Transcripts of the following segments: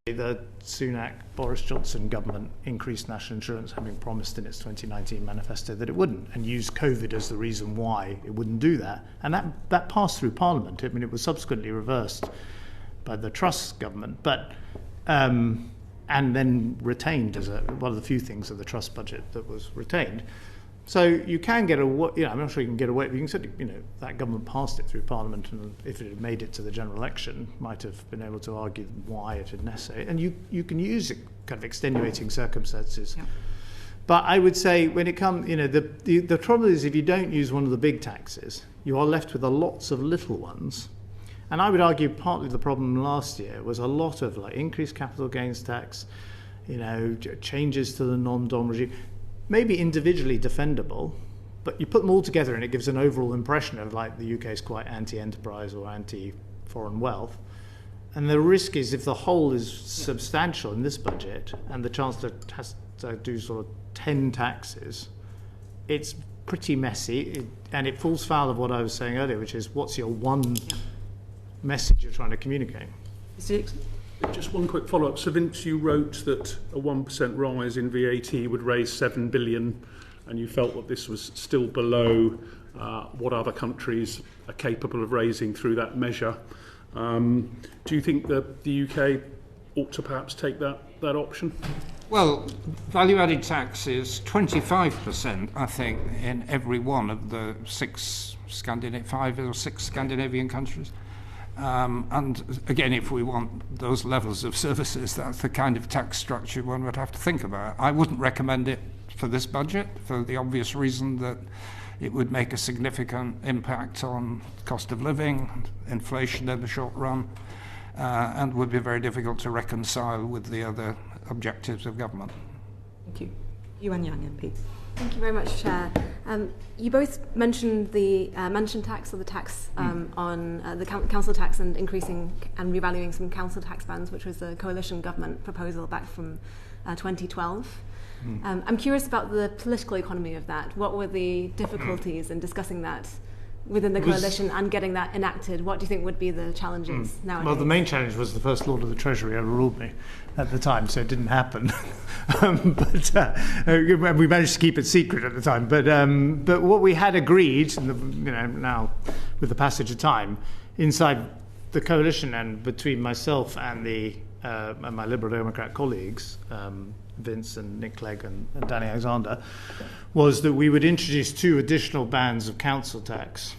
The Sunak-Boris Johnson government increased national insurance, having promised in its 2019 manifesto that it wouldn't, and used COVID as the reason why it wouldn't do that. And that passed through Parliament. I mean, it was subsequently reversed by the Truss government, but and then retained as one of the few things of the Truss budget that was retained. So you can get away. I'm not sure you can get away. But you can certainly, that government passed it through Parliament, and if it had made it to the general election, might have been able to argue why it had necessary. And you can use it, kind of extenuating circumstances. Yeah. But I would say when it comes, the trouble is if you don't use one of the big taxes, you are left with lots of little ones. And I would argue partly the problem last year was a lot of increased capital gains tax, changes to the non-dom regime. Maybe individually defendable, but you put them all together and it gives an overall impression of the UK is quite anti-enterprise or anti-foreign wealth. And the risk is if the whole is substantial in this budget and the Chancellor has to do sort of 10 taxes, it's pretty messy and it falls foul of what I was saying earlier, which is what's your one message you're trying to communicate? Just one quick follow-up. So, Vince, you wrote that a 1% rise in VAT would raise $7 billion, and you felt that this was still below what other countries are capable of raising through that measure. Do you think that the UK ought to perhaps take that option? Well, value-added tax is 25%, I think, in every one of the 5 or 6 Scandinavian countries. And again, if we want those levels of services, that's the kind of tax structure one would have to think about. I wouldn't recommend it for this budget for the obvious reason that it would make a significant impact on cost of living, inflation in the short run, and would be very difficult to reconcile with the other objectives of government. Thank you. Yuan Yang, MP. Thank you very much, Chair. You both mentioned the mansion tax, or the tax on the council tax, and increasing and revaluing some council tax bands, which was a coalition government proposal back from 2012. I'm curious about the political economy of that. What were the difficulties in discussing that within the coalition and getting that enacted? What do you think would be the challenges nowadays? Well, the main challenge was the First Lord of the Treasury overruled me at the time, so it didn't happen. But we managed to keep it secret at the time. But what we had agreed, now with the passage of time, inside the coalition and between myself and my Liberal Democrat colleagues, Vince and Nick Clegg and Danny Alexander, was that we would introduce 2 additional bands of council tax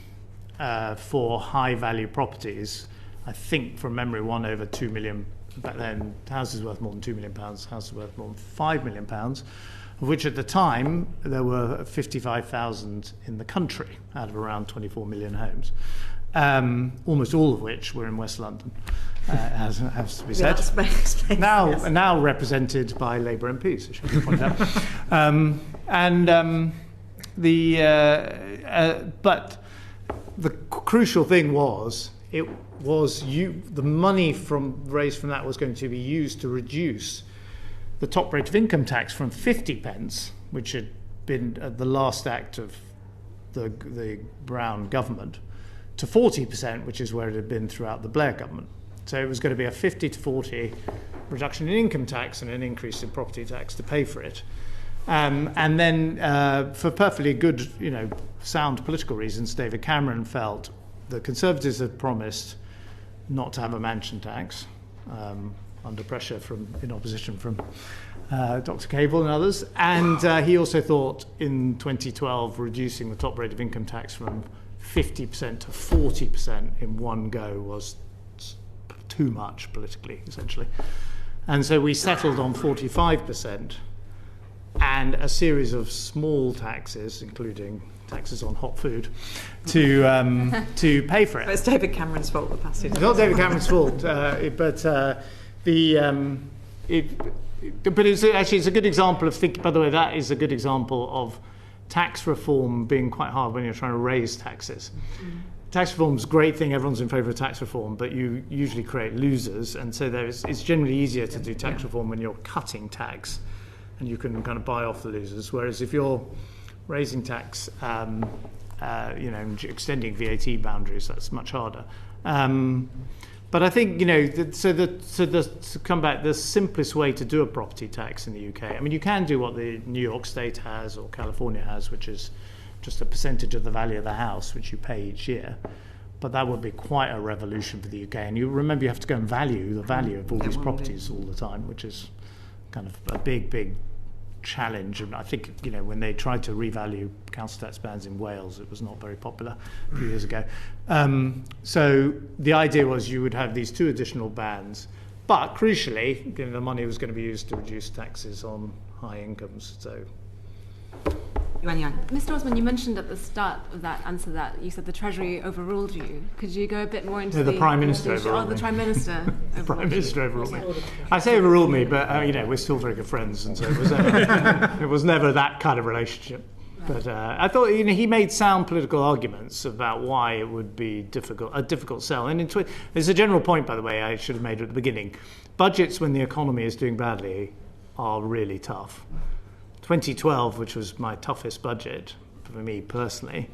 for high-value properties. I think, from memory, one over 2 million. Back then, houses worth more than £2 million, houses worth more than £5 million, of which at the time there were 55,000 in the country out of around 24 million homes, almost all of which were in West London, has to be said. Now represented by Labour MPs, I should point out. But the crucial thing was the money raised from that was going to be used to reduce the top rate of income tax from 50p, which had been at the last act of the Brown government, to 40%, which is where it had been throughout the Blair government. So it was going to be a 50 to 40 reduction in income tax and an increase in property tax to pay for it. And then for perfectly good, sound political reasons, David Cameron felt the Conservatives had promised not to have a mansion tax, under pressure in opposition from Dr. Cable and others. And he also thought in 2012 reducing the top rate of income tax from 50% to 40% in one go was too much politically, essentially. And so we settled on 45% and a series of small taxes, including taxes on hot food, to pay for it. But it's David Cameron's fault the passage. It's not David Cameron's fault, but it's a good example of by the way, that is a good example of tax reform being quite hard when you're trying to raise taxes. Tax reform's a great thing, everyone's in favour of tax reform, but you usually create losers, and so it's generally easier to do tax reform when you're cutting tax and you can kind of buy off the losers, whereas if you're raising tax, extending VAT boundaries, that's much harder. But I think, to come back, the simplest way to do a property tax in the UK, I mean, you can do what the New York State has or California has, which is just a percentage of the value of the house, which you pay each year. But that would be quite a revolution for the UK. And you remember you have to go and value the value of all these properties all the time, which is kind of a big challenge. And I think, when they tried to revalue council tax bands in Wales, it was not very popular a few years ago. So the idea was you would have these 2 additional bands, but crucially, the money was going to be used to reduce taxes on high incomes. So. Yuan Yang. Mr. Osborne, you mentioned at the start of that answer that you said the Treasury overruled you. Could you go a bit more into the Prime Minister overruled the me. Prime Minister The Prime Minister overruled me. I say overruled me, but we're still very good friends, and so it was never that kind of relationship. But I thought he made sound political arguments about why it would be a difficult sell. And there's a general point, by the way, I should have made at the beginning. Budgets when the economy is doing badly are really tough. 2012, which was my toughest budget for me personally,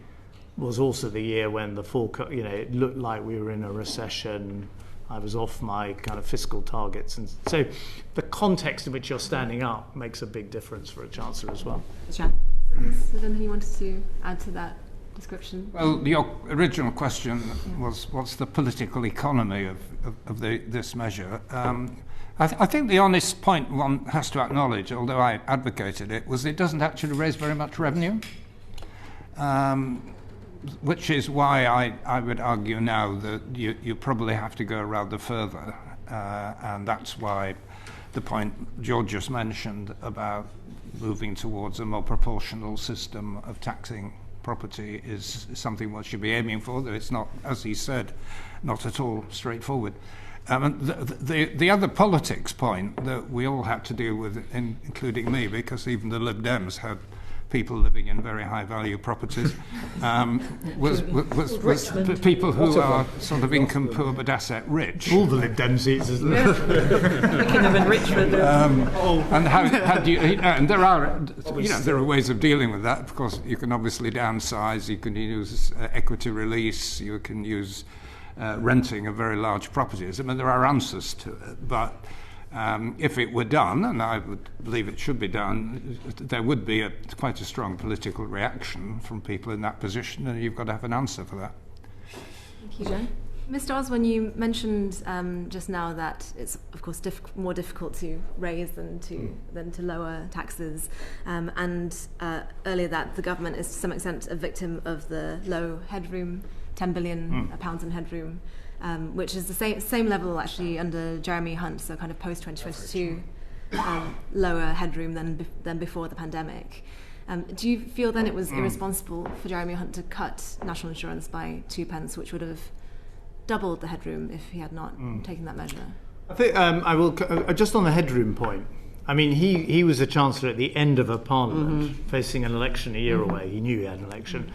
was also the year when it looked like we were in a recession. I was off my kind of fiscal targets, and so the context in which you're standing up makes a big difference for a chancellor as well. Is there anything you wanted to add to that description? Well, your original question was, what's the political economy of this measure? I think the honest point one has to acknowledge, although I advocated it, was it doesn't actually raise very much revenue, which is why I would argue now that you probably have to go rather further, and that's why the point George just mentioned about moving towards a more proportional system of taxing property is something one should be aiming for, though it's not, as he said, not at all straightforward. The other politics point that we all had to deal with, including me, because even the Lib Dems had people living in very high value properties, was people who are sort of income poor but asset rich. All the Lib Dem seats, isn't it? Thinking of enrichment. And how do you? And there are ways of dealing with that. Of course, you can obviously downsize. You can use equity release. You can use renting of very large properties. I mean, there are answers to it, but if it were done, and I would believe it should be done, there would be quite a strong political reaction from people in that position, and you've got to have an answer for that. Thank you, Jen. Mr. Osborne, you mentioned just now that it's, of course, more difficult to raise than to lower taxes, and earlier that the government is to some extent a victim of the low headroom, £10 billion pounds in headroom, which is the same level actually under Jeremy Hunt, so kind of post 2022 lower headroom than before the pandemic. Do you feel then it was irresponsible for Jeremy Hunt to cut national insurance by 2p, which would have doubled the headroom if he had not taken that measure? I think I will just on the headroom point. I mean, he was a chancellor at the end of a parliament facing an election a year away. He knew he had an election.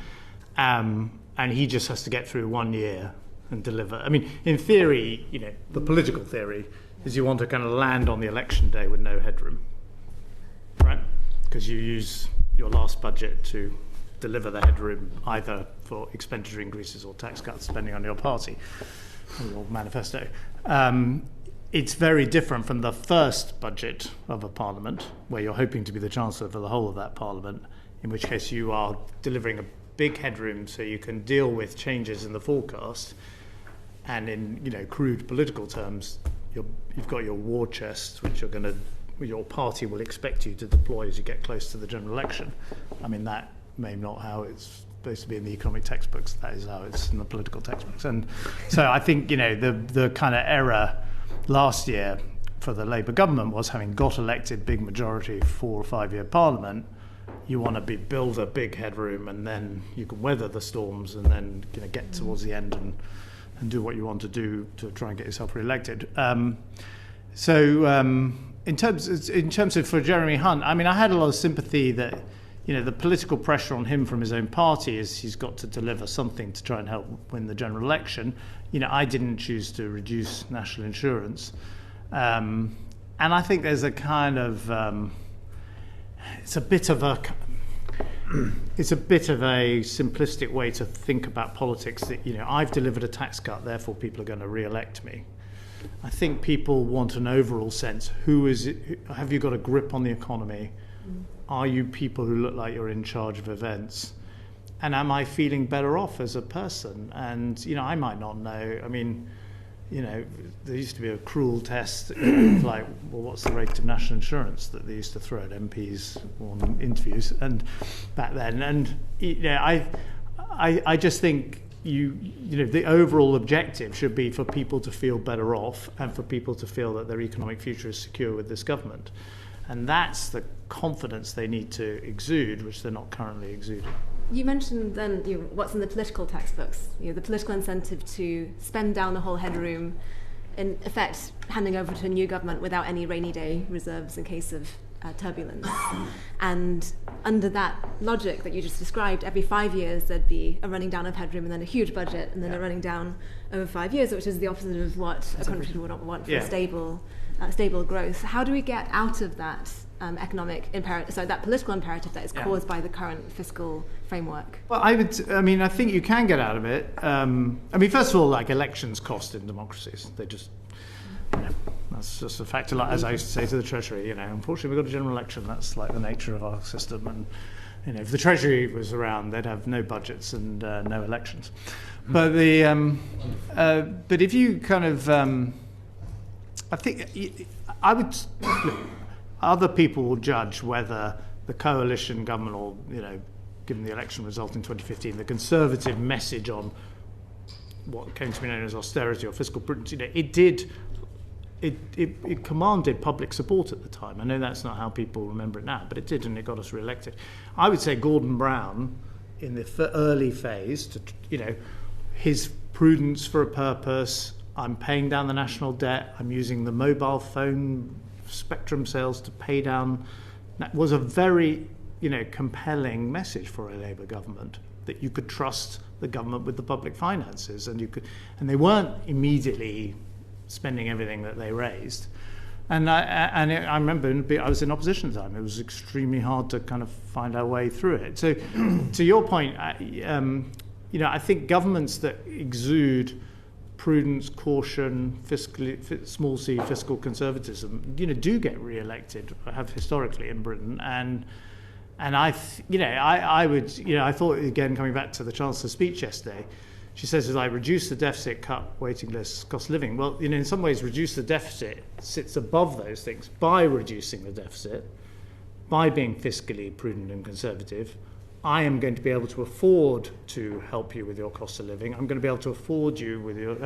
And he just has to get through 1 year and deliver. I mean, in theory, the political theory is you want to kind of land on the election day with no headroom, right? Because you use your last budget to deliver the headroom either for expenditure increases or tax cuts, depending on your party or your manifesto. It's very different from the first budget of a parliament, where you're hoping to be the chancellor for the whole of that parliament, in which case you are delivering a big headroom so you can deal with changes in the forecast, and in crude political terms, you've got your war chest, which your party will expect you to deploy as you get close to the general election. I mean, that may not how it's supposed to be in the economic textbooks. That is how it's in the political textbooks. And so I think the kind of error last year for the Labour government was, having got elected big majority 4 or 5 year parliament, you want to build a big headroom, and then you can weather the storms, and then get towards the end and do what you want to do to try and get yourself re-elected. In terms of for Jeremy Hunt, I mean, I had a lot of sympathy that the political pressure on him from his own party is he's got to deliver something to try and help win the general election. I didn't choose to reduce national insurance, and I think there's a kind of it's a bit of a simplistic way to think about politics, that I've delivered a tax cut, therefore people are going to re-elect me. I think people want an overall sense. Who is it? Have you got a grip on the economy? Are you people who look like you're in charge of events? And am I feeling better off as a person? And, I might not know. I mean, there used to be a cruel test of like, well, what's the rate of national insurance that they used to throw at MPs on interviews and back then. And, I just think the overall objective should be for people to feel better off and for people to feel that their economic future is secure with this government. And that's the confidence they need to exude, which they're not currently exuding. You mentioned then what's in the political textbooks, the political incentive to spend down the whole headroom, in effect handing over to a new government without any rainy day reserves in case of turbulence. And under that logic that you just described, every 5 years there'd be a running down of headroom and then a huge budget and then a running down over 5 years, which is the opposite of what a country would want for stable growth. How do we get out of that economic imperative, so that political imperative that is caused by the current fiscal framework? Well, I think you can get out of it. First of all, like elections cost in democracies. They just, that's just a fact. Like, as I used to say to the Treasury, unfortunately we've got a general election. That's like the nature of our system. And if the Treasury was around, they'd have no budgets and no elections. But but if you kind of, I think I would. Other people will judge whether the coalition government or, given the election result in 2015, the Conservative message on what came to be known as austerity or fiscal prudence, it commanded public support at the time. I know that's not how people remember it now, but it did, and it got us re-elected. I would say Gordon Brown, in the early phase, his prudence for a purpose, I'm paying down the national debt, I'm using the mobile phone spectrum sales to pay down, that was a very compelling message for a Labour government, that you could trust the government with the public finances, and they weren't immediately spending everything that they raised. And I remember I was in opposition at the time. It was extremely hard to kind of find our way through it. So to your point, I think governments that exude prudence, caution, small c fiscal conservatism, do get re-elected, have historically in Britain, and I thought, again, coming back to the Chancellor's speech yesterday, she says, reduce the deficit, cut waiting lists, cost of living. Well, in some ways, reduce the deficit sits above those things by reducing the deficit, by being fiscally prudent and conservative. I am going to be able to afford to help you with your cost of living. I'm going to be able to afford you with your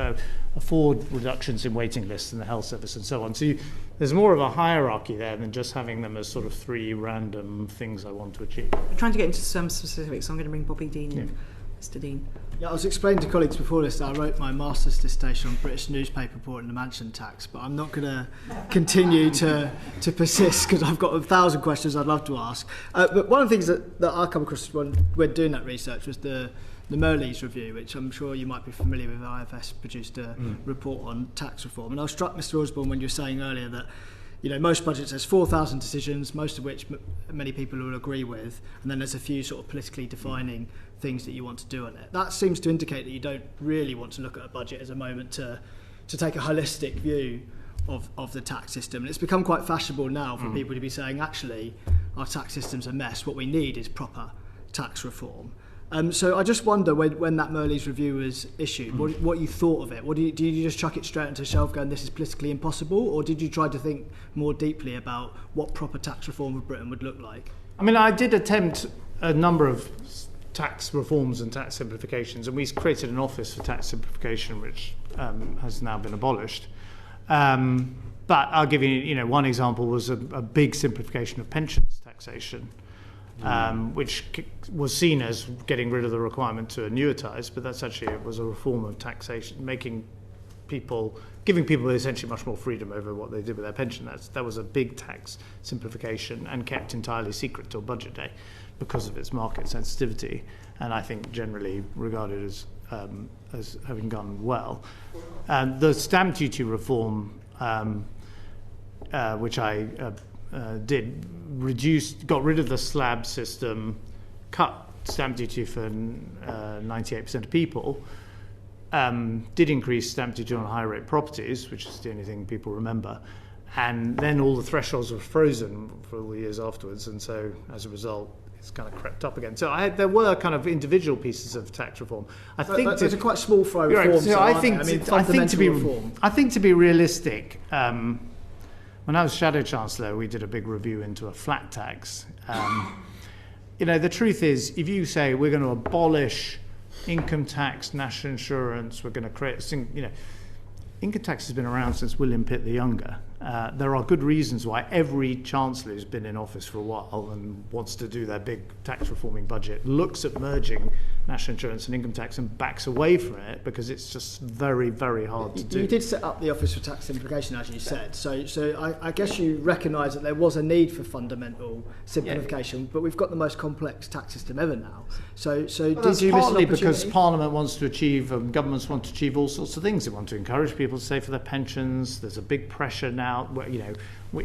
afford reductions in waiting lists in the health service and so on. So there's more of a hierarchy there than just having them as sort of three random things I want to achieve. I'm trying to get into some specifics, so I'm going to bring Bobby Dean in. Mr. Dean. Yeah, I was explaining to colleagues before this that I wrote my master's dissertation on British newspaper reporting the mansion tax, but I'm not going to continue to persist because I've got 1,000 questions I'd love to ask. But one of the things that I come across when doing that research was the Merleys review, which I'm sure you might be familiar with. IFS produced a report on tax reform. And I was struck, Mr. Osborne, when you were saying earlier that most budgets, there's 4,000 decisions, most of which many people will agree with, and then there's a few sort of politically defining things that you want to do on it. That seems to indicate that you don't really want to look at a budget as a moment to take a holistic view of the tax system. And it's become quite fashionable now for people to be saying, actually, our tax system's a mess. What we need is proper tax reform. So I just wonder when that Merleys review was issued, what you thought of it. Did you just chuck it straight onto the shelf going, this is politically impossible? Or did you try to think more deeply about what proper tax reform of Britain would look like? I did attempt a number of tax reforms and tax simplifications, and we created an office for tax simplification, which has now been abolished. But I'll give you, one example was a big simplification of pensions taxation. Which was seen as getting rid of the requirement to annuitise, but that's actually was a reform of taxation, giving people essentially much more freedom over what they did with their pension. That was a big tax simplification and kept entirely secret till budget day because of its market sensitivity, and I think generally regarded as having gone well. The stamp duty reform, which I got rid of the slab system, cut stamp duty for 98% of people, did increase stamp duty on high rate properties, which is the only thing people remember. And then all the thresholds were frozen for all the years afterwards. And so as a result, it's kind of crept up again. So there were kind of individual pieces of tax reform. I think there's a quite small throw reforms. So I think to be realistic, when I was Shadow Chancellor, we did a big review into a flat tax. The truth is, if you say we're going to abolish income tax, national insurance, we're going to create, income tax has been around since William Pitt the Younger. There are good reasons why every chancellor who's been in office for a while and wants to do their big tax reforming budget looks at merging national insurance and income tax and backs away from it because it's just very, very hard to do. You did set up the Office for Tax Simplification, as you said. So I guess you recognise that there was a need for fundamental simplification, but we've got the most complex tax system ever now. So did you miss an partly opportunity? because Parliament wants to achieve, governments want to achieve all sorts of things. They want to encourage people to save for their pensions. There's a big pressure now.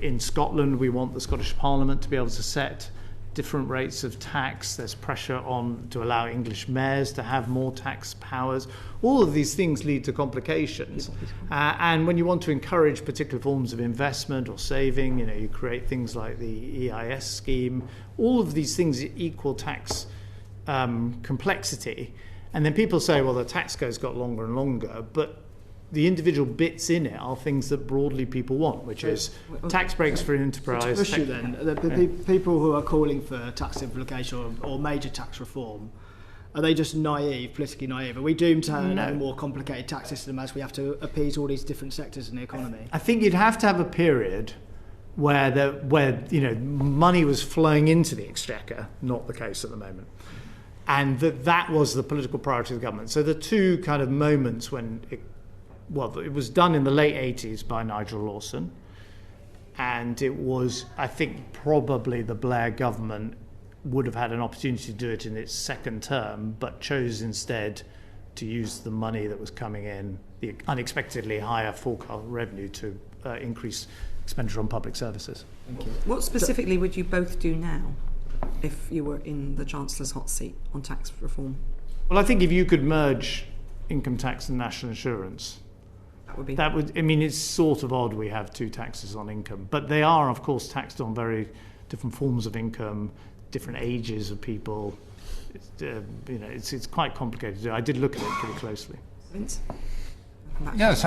In Scotland, we want the Scottish Parliament to be able to set different rates of tax. There's pressure to allow English mayors to have more tax powers. All of these things lead to complications. And when you want to encourage particular forms of investment or saving, you create things like the EIS scheme. All of these things equal tax complexity. And then people say, well, the tax code's got longer and longer, but the individual bits in it are things that broadly people want, which is tax breaks for an enterprise. To push you then, the people who are calling for tax simplification or major tax reform, are they just politically naive? Are we doomed to have a more complicated tax system as we have to appease all these different sectors in the economy? I think you'd have to have a period where money was flowing into the exchequer, not the case at the moment. And that was the political priority of the government. So the two kind of moments when it was done in the late 80s by Nigel Lawson, and it was, I think, probably the Blair government would have had an opportunity to do it in its second term, but chose instead to use the money that was coming in, the unexpectedly higher forecast revenue, to increase expenditure on public services. Thank you. What specifically would you both do now if you were in the Chancellor's hot seat on tax reform? Well, I think if you could merge income tax and national insurance, it's sort of odd we have two taxes on income, but they are, of course, taxed on very different forms of income, different ages of people. It's quite complicated to do. I did look at it pretty closely. Vince? Yes,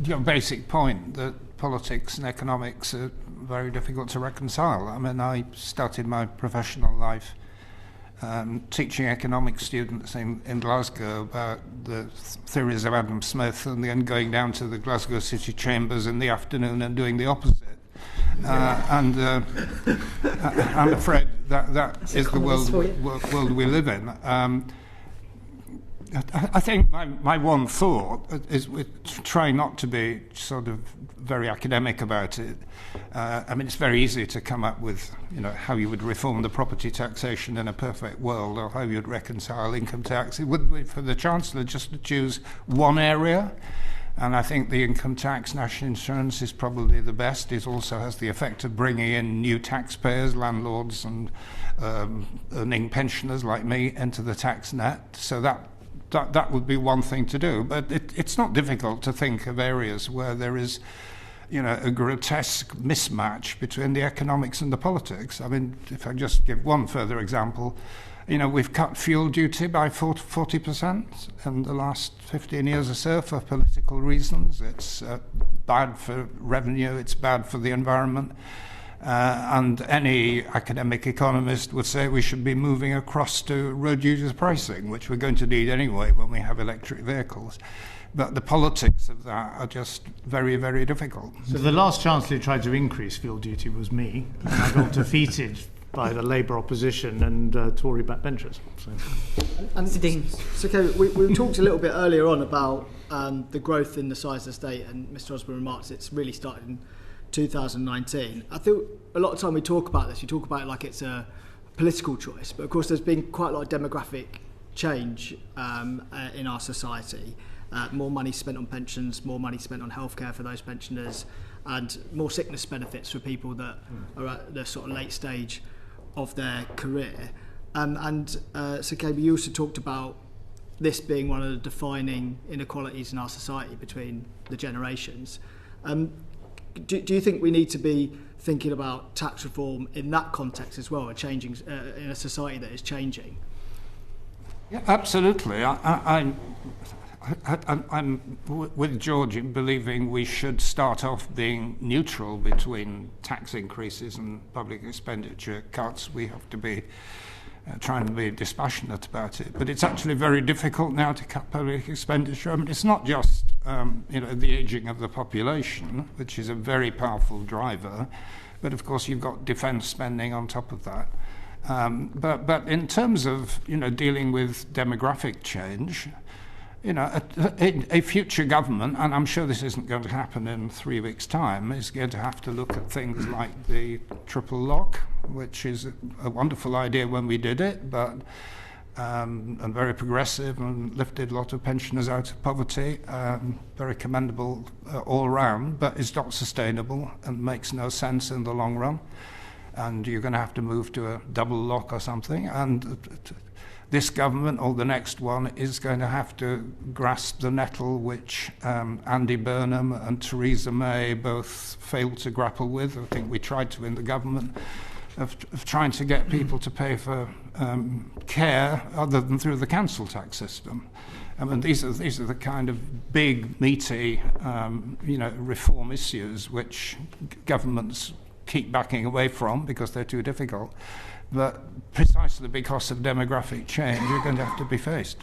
your basic point that politics and economics are very difficult to reconcile. I started my professional life teaching economics students in Glasgow about the theories of Adam Smith, and then going down to the Glasgow City Chambers in the afternoon and doing the opposite. I'm afraid that is the world we live in. I think my one thought is we try not to be sort of very academic about it. It's very easy to come up with, how you would reform the property taxation in a perfect world, or how you'd reconcile income tax. It would be for the Chancellor just to choose one area. And I think the income tax, national insurance is probably the best. It also has the effect of bringing in new taxpayers, landlords and earning pensioners like me into the tax net. So that would be one thing to do. But it's not difficult to think of areas where there is, a grotesque mismatch between the economics and the politics. If I just give one further example, we've cut fuel duty by 40% in the last 15 years or so for political reasons. It's bad for revenue, it's bad for the environment. And any academic economist would say we should be moving across to road users pricing, which we're going to need anyway when we have electric vehicles. But the politics of that are just very, very difficult. So the last Chancellor who tried to increase fuel duty was me, and I got defeated by the Labour opposition and Tory backbenchers. We talked a little bit earlier on about the growth in the size of the state, and Mr. Osborne remarks it's really started in 2019. I think a lot of time we talk about this, you talk about it like it's a political choice, but of course there's been quite a lot of demographic change in our society. More money spent on pensions, more money spent on healthcare for those pensioners, and more sickness benefits for people that are at the sort of late stage of their career. So Cable, you also talked about this being one of the defining inequalities in our society between the generations. Do you think we need to be thinking about tax reform in that context as well, changing in a society that is changing? Yeah, absolutely. I'm with George in believing we should start off being neutral between tax increases and public expenditure cuts. We have to be trying to be dispassionate about it. But it's actually very difficult now to cut public expenditure. I mean, it's not just the ageing of the population, which is a very powerful driver, but of course you've got defence spending on top of that. But in terms of dealing with demographic change, a future government, and I'm sure this isn't going to happen in 3 weeks' time, is going to have to look at things like the triple lock, which is a wonderful idea when we did it, but and very progressive and lifted a lot of pensioners out of poverty. Very commendable all round, but it's not sustainable and makes no sense in the long run. And you're going to have to move to a double lock or something. And this government or the next one is going to have to grasp the nettle which Andy Burnham and Theresa May both failed to grapple with. I think we tried to in the government of trying to get people to pay for care other than through the council tax system. I mean, these are the kind of big, meaty, reform issues which governments keep backing away from because they're too difficult. But precisely because of demographic change, you're going to have to be faced.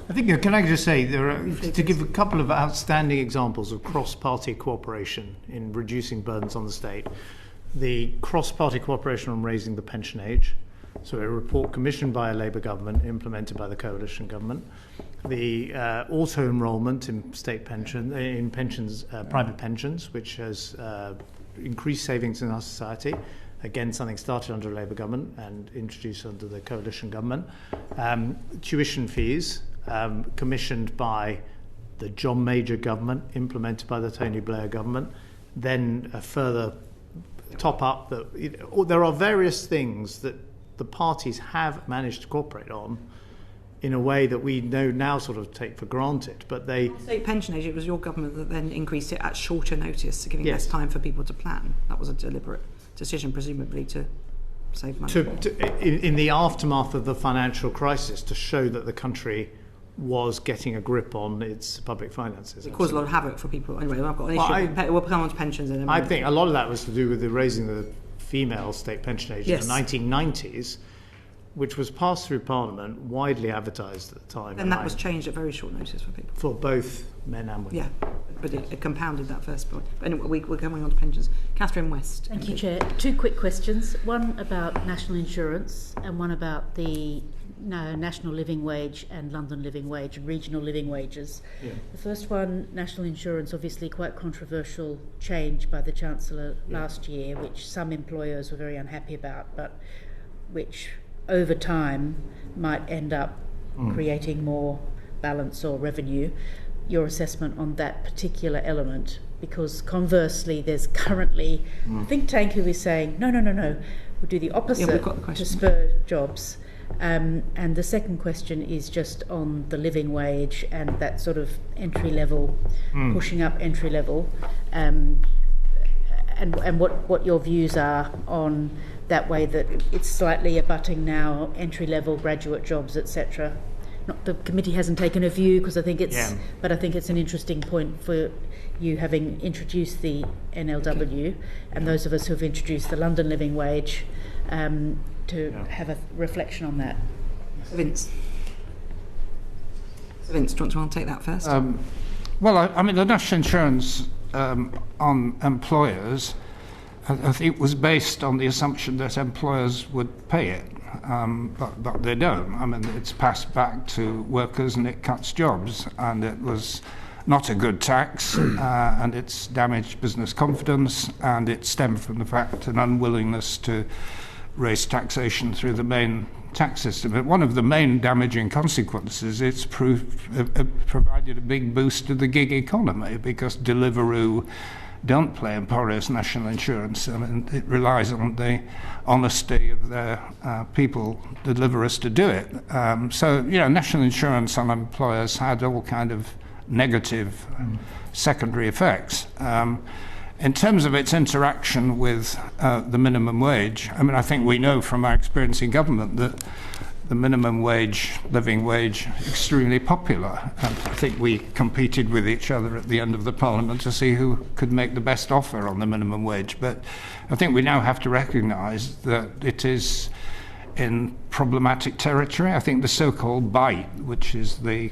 I think, can I just say, to give a couple of outstanding examples of cross-party cooperation in reducing burdens on the state, the cross-party cooperation on raising the pension age, so a report commissioned by a Labour government, implemented by the coalition government, the auto-enrolment in state pension, in pensions, private pensions, which has increased savings in our society. Again, something started under a Labour government and introduced under the coalition government. Tuition fees, commissioned by the John Major government, implemented by the Tony Blair government. Then a further top up. There are various things that the parties have managed to cooperate on in a way that we now sort of take for granted. But state pension age, it was your government that then increased it at shorter notice, giving less time for people to plan. That was a deliberate decision, presumably, to save money. In the aftermath of the financial crisis, to show that the country was getting a grip on its public finances. It caused a lot of havoc for people. Anyway, I've got an issue. We'll come on to pensions in a minute. I think a lot of that was to do with raising the female state pension age in the 1990s, which was passed through Parliament, widely advertised at the time. And that was changed at very short notice for people. For both men and women. Yeah, but it compounded that first point. But anyway, we're coming on to pensions. Catherine West. Thank you, Chair. Two quick questions. One about national insurance and one about the national living wage and London living wage and regional living wages. Yeah. The first one, national insurance, obviously quite controversial change by the Chancellor last year, which some employers were very unhappy about, but which over time might end up creating more balance or revenue. Your assessment on that particular element, because conversely there's currently a think tank who is saying no, we'll do the opposite to spur jobs. And the second question is just on the living wage and that sort of entry level, pushing up entry level, and what your views are on that way that it's slightly abutting now entry level graduate jobs, etc. Not the committee hasn't taken a view because I think but I think it's an interesting point for you, having introduced the NLW and those of us who have introduced the London living wage, to have a reflection on that. Vince, do you want to take that first? Well, I mean, the national insurance on employers, I think, was based on the assumption that employers would pay it, but they don't. I mean, it's passed back to workers and it cuts jobs, and it was not a good tax, and it's damaged business confidence, and it stemmed from the fact an unwillingness to raise taxation through the main tax system. But one of the main damaging consequences, it's provided a big boost to the gig economy, because Deliveroo don't play employers' national insurance. I mean, it relies on the honesty of their people that deliver us to do it. So, national insurance on employers had all kind of negative secondary effects. In terms of its interaction with the minimum wage, I mean, I think we know from our experience in government that the minimum wage, living wage, extremely popular. And I think we competed with each other at the end of the Parliament to see who could make the best offer on the minimum wage. But I think we now have to recognise that it is in problematic territory. I think the so-called bite, which is the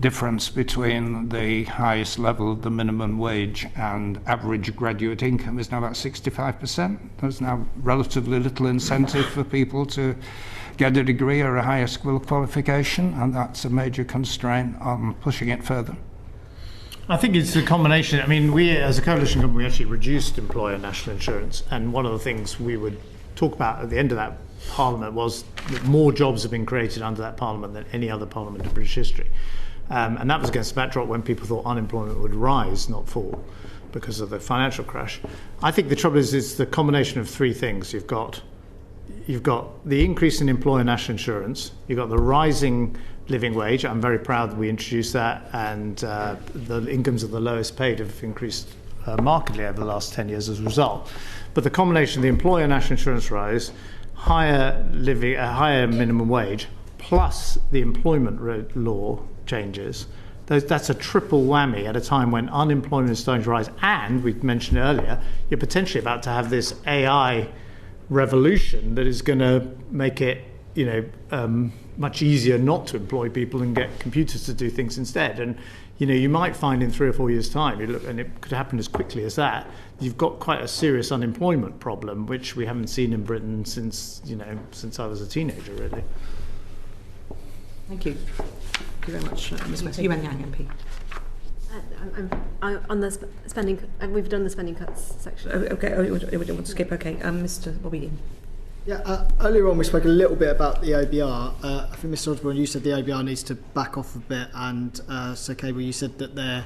difference between the highest level of the minimum wage and average graduate income, is now about 65%. There's now relatively little incentive for people to get a degree or a higher skill qualification, and that's a major constraint on pushing it further. I think it's a combination. I mean, we as a coalition government, we actually reduced employer national insurance, and one of the things we would talk about at the end of that Parliament was that more jobs have been created under that Parliament than any other Parliament in British history. And that was against the backdrop when people thought unemployment would rise, not fall, because of the financial crash. I think the trouble is it's the combination of three things. You've got the increase in employer national insurance, you've got the rising living wage. I'm very proud that we introduced that, and the incomes of the lowest paid have increased markedly over the last 10 years as a result. But the combination of the employer national insurance rise, higher minimum wage, plus the employment law changes, that's a triple whammy at a time when unemployment is starting to rise, and we mentioned earlier, you're potentially about to have this AI revolution that is going to make it much easier not to employ people and get computers to do things instead. And you might find in 3 or 4 years' time, and it could happen as quickly as that, you've got quite a serious unemployment problem, which we haven't seen in Britain since I was a teenager, really. Thank you. Thank you very much, Ms. West. Yuan Yang MP. On the spending, we've done the spending cuts section. Okay, we want to skip. Okay, Mr. Bobby. Yeah, earlier on we spoke a little bit about the OBR. I think Mr. Osborne, you said the OBR needs to back off a bit, and Sir Cable, you said that they're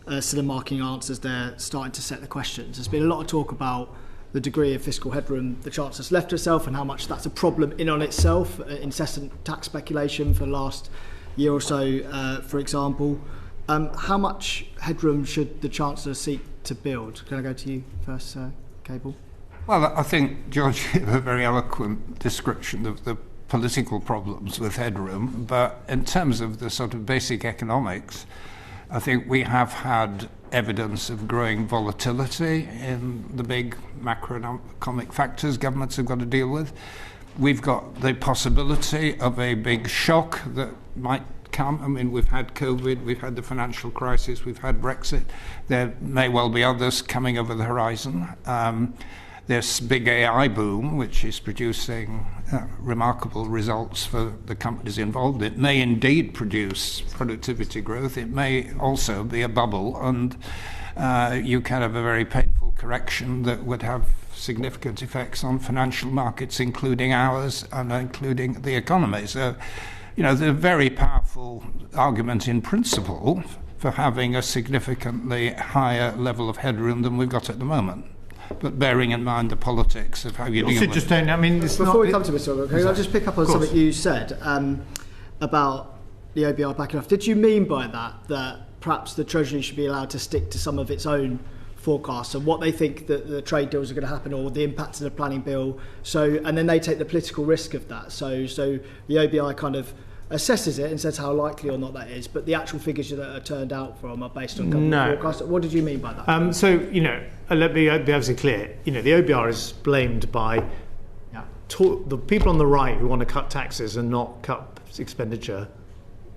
sort of marking answers, they're starting to set the questions. There's been a lot of talk about the degree of fiscal headroom the Chancellor's left herself and how much that's a problem in on itself, incessant tax speculation for the last year or so, for example. How much headroom should the Chancellor seek to build? Can I go to you first, Sir Cable? Well, I think George gave a very eloquent description of the political problems with headroom, but in terms of the sort of basic economics, I think we have had evidence of growing volatility in the big macroeconomic factors governments have got to deal with. We've got the possibility of a big shock that might come. I mean, we've had COVID, we've had the financial crisis, we've had Brexit. There may well be others coming over the horizon. This big AI boom, which is producing remarkable results for the companies involved, it may indeed produce productivity growth. It may also be a bubble, and you can have a very painful correction that would have significant effects on financial markets, including ours and including the economy. So, there's a very powerful argument in principle for having a significantly higher level of headroom than we've got at the moment. But bearing in mind the politics of how you deal with it. I mean, before we come to Mr. Osborne, can I just pick up on something you said about the OBR backing off? Did you mean by that perhaps the Treasury should be allowed to stick to some of its own forecasts and what they think that the trade deals are going to happen or the impacts of the planning bill? And then they take the political risk of that. So the OBI kind of assesses it and says how likely or not that is, but the actual figures that are turned out from are based on government forecasts. What did you mean by that? Let me be absolutely clear. The OBR is blamed by the people on the right who want to cut taxes and not cut expenditure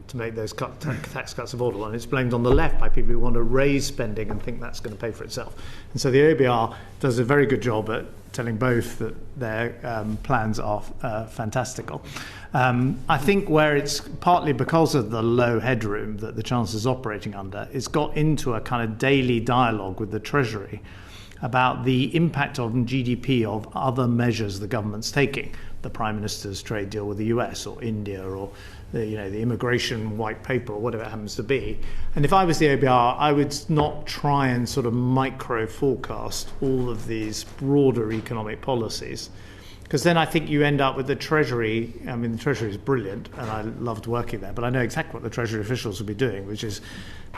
to make those tax cuts affordable, and it's blamed on the left by people who want to raise spending and think that's going to pay for itself. And so the OBR does a very good job at telling both that their plans are fantastical. I think where it's partly because of the low headroom that the Chancellor's operating under, it's got into a kind of daily dialogue with the Treasury about the impact on GDP of other measures the government's taking, the Prime Minister's trade deal with the US or India or the immigration white paper or whatever it happens to be. And if I was the OBR, I would not try and sort of micro forecast all of these broader economic policies, because then I think you end up with the Treasury. I mean, the Treasury is brilliant and I loved working there, but I know exactly what the Treasury officials will be doing, which is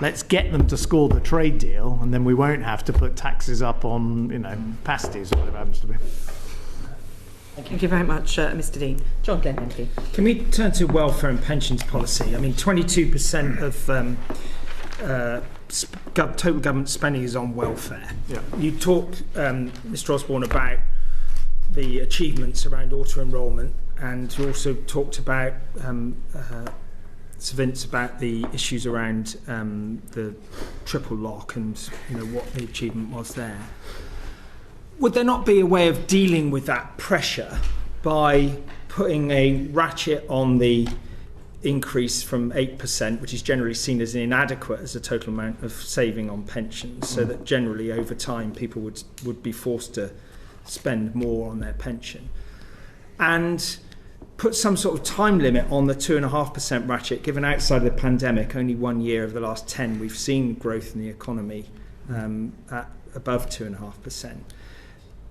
let's get them to score the trade deal and then we won't have to put taxes up on, pasties or whatever it happens to be. Thank you very much, Mr. Dean. John Glenn, MP. Can we turn to welfare and pensions policy? I mean, 22% of total government spending is on welfare. Yeah. You talked, Mr. Osborne, about the achievements around auto-enrolment, and you also talked about, Sir Vince, about the issues around the triple lock and what the achievement was there. Would there not be a way of dealing with that pressure by putting a ratchet on the increase from 8%, which is generally seen as inadequate as a total amount of saving on pensions, so that generally over time people would be forced to spend more on their pension, and put some sort of time limit on the 2.5% ratchet, given outside of the pandemic, only 1 year of the last 10 we've seen growth in the economy at above 2.5%.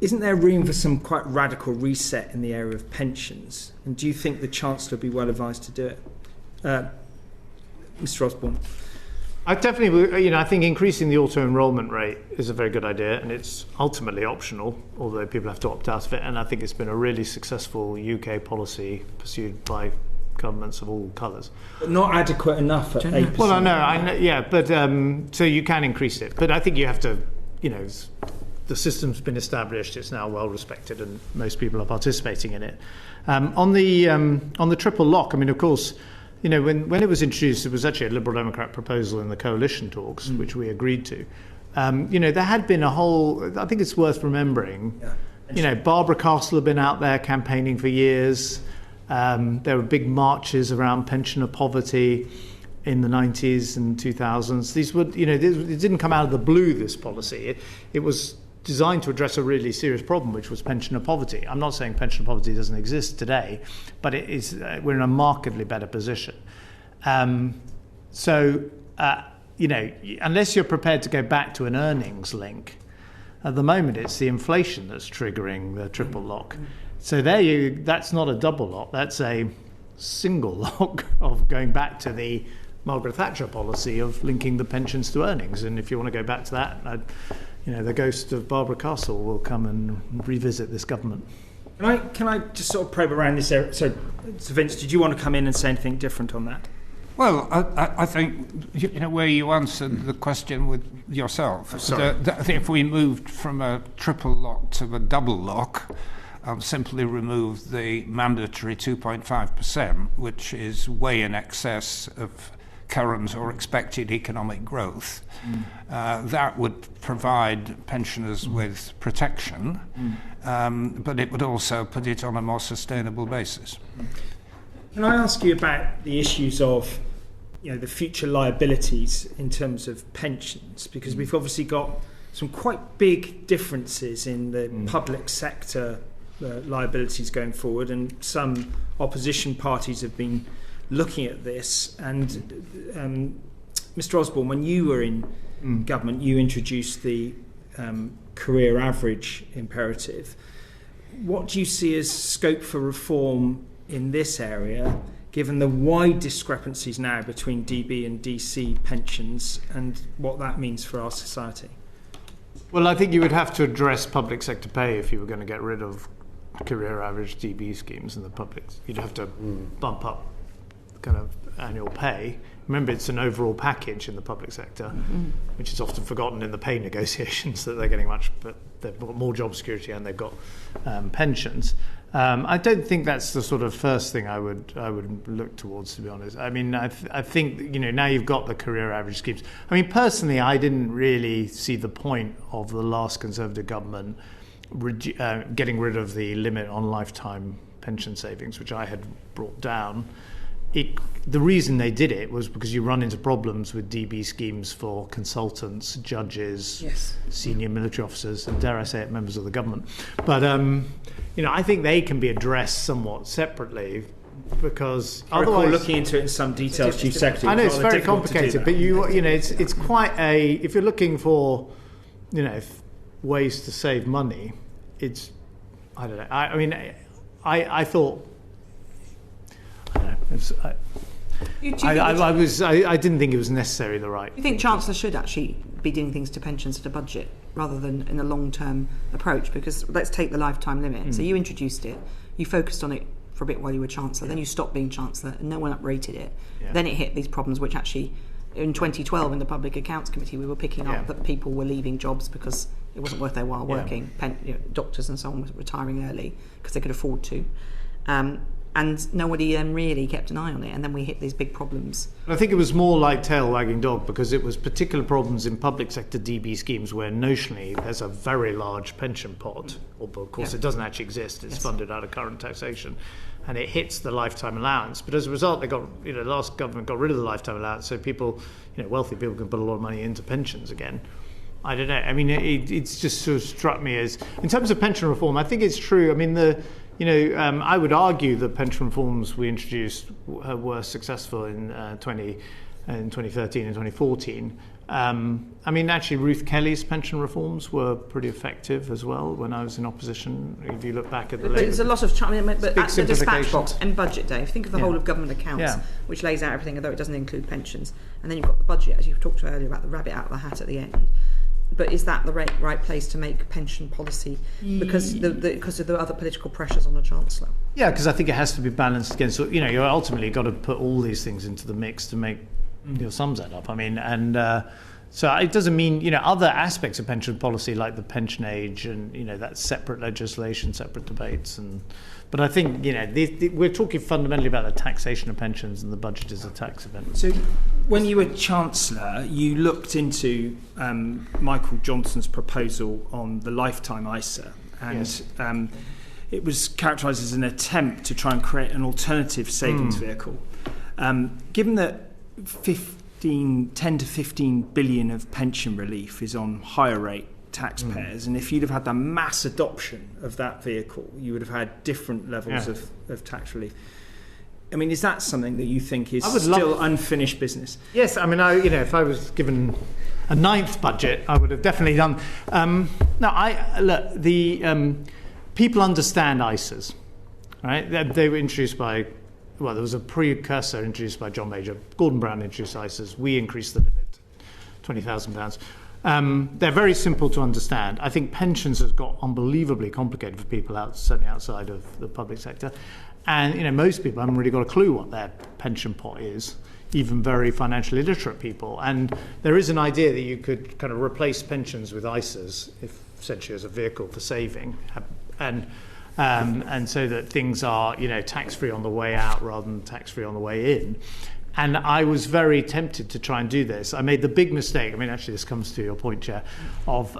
Isn't there room for some quite radical reset in the area of pensions? And do you think the Chancellor would be well advised to do it? Mr. Osborne. I definitely, I think increasing the auto-enrolment rate is a very good idea, and it's ultimately optional, although people have to opt out of it, and I think it's been a really successful UK policy pursued by governments of all colours. But not adequate enough at 8%. Well, I know, yeah, but so you can increase it, but I think you have to, the system's been established, it's now well respected, and most people are participating in it. On the triple lock, I mean, of course, when it was introduced, it was actually a Liberal Democrat proposal in the coalition talks, which we agreed to. There had been a whole, I think it's worth remembering, Barbara Castle had been out there campaigning for years. There were big marches around pensioner poverty in the 90s and 2000s. These were, it didn't come out of the blue, this policy. It was designed to address a really serious problem, which was pensioner poverty. I'm not saying pensioner poverty doesn't exist today, but it is, we're in a markedly better position. Unless you're prepared to go back to an earnings link, at the moment it's the inflation that's triggering the triple lock. So that's not a double lock, that's a single lock of going back to the Margaret Thatcher policy of linking the pensions to earnings. And if you want to go back to that, the ghost of Barbara Castle will come and revisit this government. Can I just sort of probe around this area? So Vince, did you want to come in and say anything different on that? Well, I think, where you answered the question with yourself. If we moved from a triple lock to a double lock, simply remove the mandatory 2.5%, which is way in excess of current or expected economic growth, that would provide pensioners with protection, but it would also put it on a more sustainable basis. Can I ask you about the issues of the future liabilities in terms of pensions? Because we've obviously got some quite big differences in the public sector liabilities going forward, and some opposition parties have been looking at this. And Mr. Osborne, when you were in government, you introduced the career average imperative. What do you see as scope for reform in this area, given the wide discrepancies now between DB and DC pensions, and what that means for our society? Well, I think you would have to address public sector pay if you were going to get rid of career average DB schemes in the public. You'd have to bump up kind of annual pay. Remember, it's an overall package in the public sector, which is often forgotten in the pay negotiations, that they're getting but they've got more job security and they've got pensions. I don't think that's the sort of first thing I would look towards, to be honest. I mean, I think now you've got the career average schemes. I mean, personally, I didn't really see the point of the last Conservative government getting rid of the limit on lifetime pension savings, which I had brought down. the reason they did it was because you run into problems with DB schemes for consultants, judges, senior military officers, and dare I say it, members of the government. But I think they can be addressed somewhat separately, because otherwise, looking into it in some detail, Chief Secretary. I know it's very complicated, but it's quite a. If you're looking for, ways to save money, it's. I don't know. I thought. I don't know. I didn't think it was necessarily the right. You think Chancellor should actually be doing things to pensions at a budget rather than in a long-term approach? Because let's take the lifetime limit. So you introduced it, you focused on it for a bit while you were Chancellor, then you stopped being Chancellor and no one uprated it. Then it hit these problems which actually, in 2012 in the Public Accounts Committee, we were picking up that people were leaving jobs because it wasn't worth their while working. Doctors and so on were retiring early because they could afford to. And nobody then really kept an eye on it, and then we hit these big problems. I think it was more like tail wagging dog, because it was particular problems in public sector DB schemes where notionally there's a very large pension pot, although of course it doesn't actually exist, it's funded out of current taxation, and it hits the lifetime allowance. But as a result, they got, the last government got rid of the lifetime allowance, so people, wealthy people can put a lot of money into pensions again. I don't know. I mean, it's just sort of struck me as, in terms of pension reform, I think it's true. I mean, I would argue that pension reforms we introduced were successful in 2013 and 2014. I mean, actually, Ruth Kelly's pension reforms were pretty effective as well when I was in opposition. If you look back at the But there's a lot of but at the dispatch box simplifications. and budget day, if you think of the whole of government accounts, which lays out everything, although it doesn't include pensions, and then you've got the budget, as you talked to earlier about the rabbit out of the hat at the end. But is that the right place to make pension policy because of the other political pressures on the Chancellor? Yeah, because I think it has to be balanced against. You ultimately got to put all these things into the mix to make your sums add up. I mean, and so it doesn't mean other aspects of pension policy like the pension age and that's separate legislation, separate debates, but I think we're talking fundamentally about the taxation of pensions, and the budget is a tax event. So, when you were Chancellor, you looked into Michael Johnson's proposal on the lifetime ISA, and it was characterised as an attempt to try and create an alternative savings vehicle. Given that 10 to 15 billion of pension relief is on higher rate taxpayers, and if you'd have had the mass adoption of that vehicle, you would have had different levels of tax relief. I mean, is that something that you think is still unfinished business? Yes, I mean, if I was given a ninth budget, I would have definitely done. People understand ISAs, right? They were introduced by. Well, there was a precursor introduced by John Major. Gordon Brown introduced ISAs. We increased the limit, £20,000. They're very simple to understand. I think pensions has got unbelievably complicated for people certainly outside of the public sector. And, most people haven't really got a clue what their pension pot is, even very financially literate people. And there is an idea that you could kind of replace pensions with ISAs, essentially as a vehicle for saving. And so that things are, tax-free on the way out rather than tax-free on the way in. And I was very tempted to try and do this. I made the big mistake, I mean, actually this comes to your point, Chair, of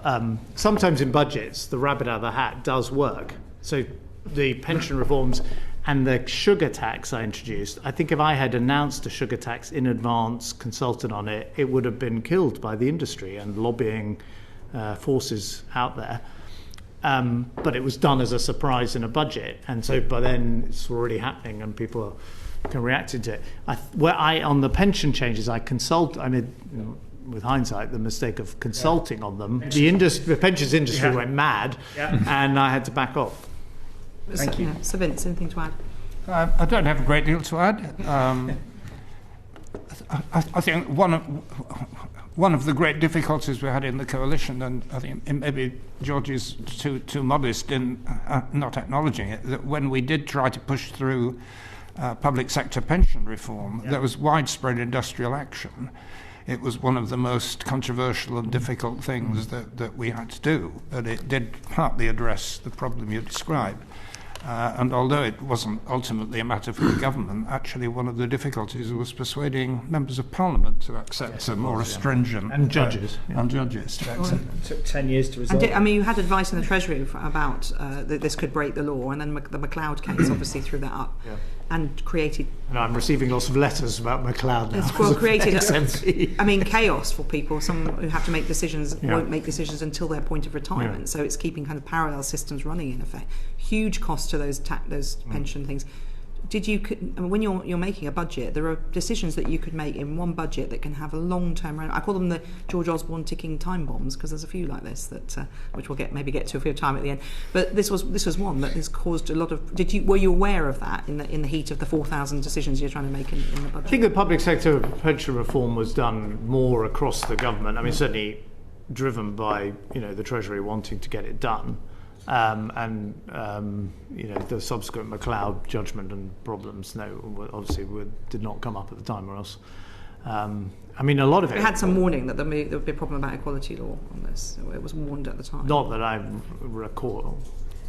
sometimes in budgets, the rabbit out of the hat does work. So the pension reforms and the sugar tax I introduced, I think if I had announced a sugar tax in advance, consulted on it, it would have been killed by the industry and lobbying forces out there. But it was done as a surprise in a budget, and so by then it's already happening and people can react to it. On the pension changes, I made, with hindsight, the mistake of consulting on them. The pensions industry went mad, and I had to back off. Thank you. So Vince, anything to add? I don't have a great deal to add. I think one of the great difficulties we had in the coalition, and I think maybe George is too modest in not acknowledging it, that when we did try to push through public sector pension reform, there was widespread industrial action. It was one of the most controversial and difficult things that we had to do, but it did partly address the problem you describe. And although it wasn't ultimately a matter for the government, actually one of the difficulties was persuading members of Parliament to accept a more stringent... And judges. And judges to accept. It took 10 years to resolve. I mean, you had advice in the Treasury about that this could break the law, and then the McLeod case obviously threw that up. and created. And I'm receiving lots of letters about McLeod now. Well, created chaos for people. Some who have to make decisions won't make decisions until their point of retirement. Yeah. So it's keeping kind of parallel systems running in effect. Huge cost to those pension things. When you're making a budget, there are decisions that you could make in one budget that can have a long-term. I call them the George Osborne ticking time bombs, because there's a few like this that which we'll maybe get to if we have time at the end. But this was one that has caused a lot of. Were you aware of that in the heat of the 4,000 decisions you're trying to make in the budget? I think the public sector pension reform was done more across the government. I mean, certainly driven by the Treasury wanting to get it done. The subsequent McLeod judgment and problems, obviously did not come up at the time, or else. A lot of it. We had some warning that there would be a problem about equality law on this. It was warned at the time. Not that I recall.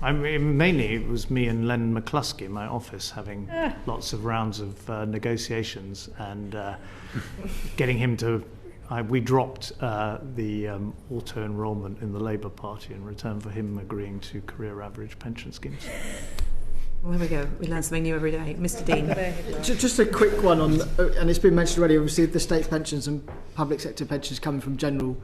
Mainly it was me and Len McCluskey in my office having lots of rounds of negotiations and getting him to. We dropped the auto-enrolment in the Labour Party in return for him agreeing to career average pension schemes. Well, there we go. We learn something new every day. Mr. Dean. Just a quick one on, and it's been mentioned already, obviously the state pensions and public sector pensions coming from general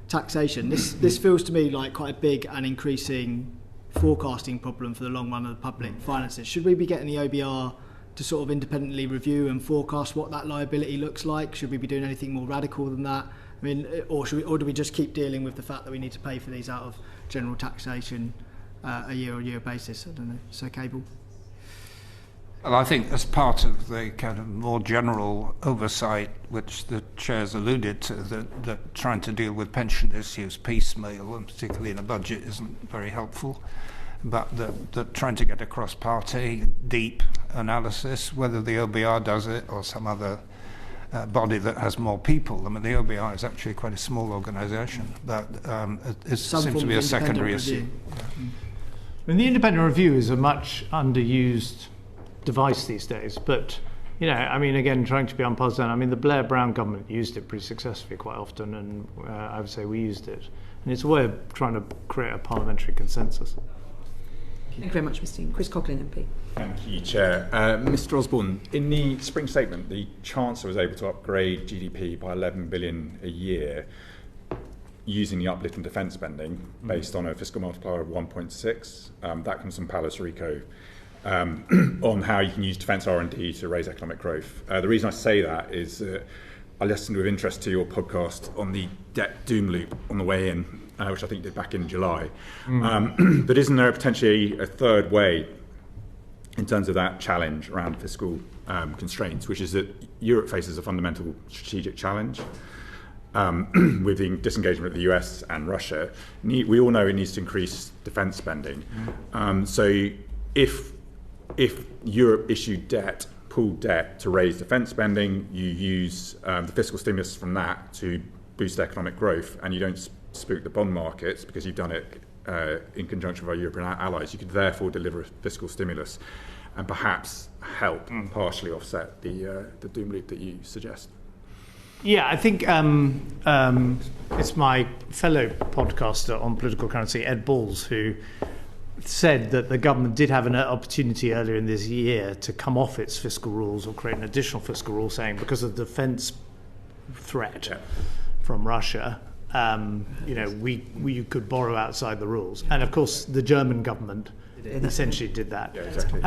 taxation. This feels to me like quite a big and increasing forecasting problem for the long run of the public finances. Should we be getting the OBR to sort of independently review and forecast what that liability looks like? Should we be doing anything more radical than that? Or do we just keep dealing with the fact that we need to pay for these out of general taxation a year-on-year basis? I don't know. Sir Cable? Well, I think as part of the kind of more general oversight, which the chair's alluded to, that trying to deal with pension issues piecemeal, and particularly in a budget, isn't very helpful. But that trying to get a cross-party, deep analysis, whether the OBR does it or some other body that has more people. The OBR is actually quite a small organisation, but it seems to be a secondary issue. The independent review is a much underused device these days, but again, trying to be unpartisan. The Blair-Brown government used it pretty successfully quite often, and I would say we used it, and it's a way of trying to create a parliamentary consensus. Thank you very much, Mr. Dean. Chris Coughlin, MP. Thank you, Chair. Mr. Osborne, in the spring statement, the Chancellor was able to upgrade GDP by 11 billion a year using the uplift in defence spending based on a fiscal multiplier of 1.6. That comes from Palace Rico on how you can use defence R&D to raise economic growth. The reason I say that is I listened with interest to your podcast on the debt doom loop on the way in, which I think did back in July. But isn't there potentially a third way in terms of that challenge around fiscal constraints, which is that Europe faces a fundamental strategic challenge with the disengagement of the US and Russia? We all know it needs to increase defence spending. So if Europe issued debt, pooled debt to raise defence spending, you use the fiscal stimulus from that to boost economic growth, and you don't spook the bond markets because you've done it in conjunction with our European allies. You could therefore deliver a fiscal stimulus and perhaps help partially offset the doom loop that you suggest. Yeah, I think it's my fellow podcaster on political currency, Ed Balls, who said that the government did have an opportunity earlier in this year to come off its fiscal rules or create an additional fiscal rule, saying because of the defence threat from Russia, we could borrow outside the rules. And of course, the German government essentially did that. Yeah, exactly.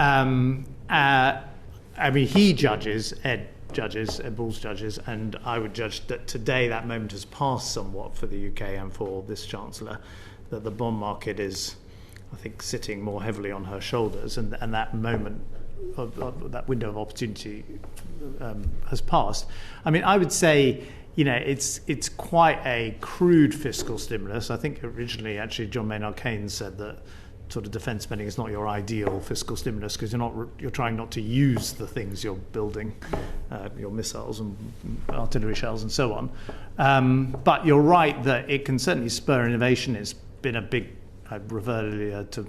Ed Balls judges, and I would judge that today that moment has passed somewhat for the UK and for this Chancellor, that the bond market is, I think, sitting more heavily on her shoulders, and that moment of that window of opportunity has passed. I would say, it's quite a crude fiscal stimulus. I think originally, actually, John Maynard Keynes said that sort of defence spending is not your ideal fiscal stimulus because you're trying not to use the things you're building, your missiles and artillery shells and so on. But you're right that it can certainly spur innovation. It's been a big. I referred earlier to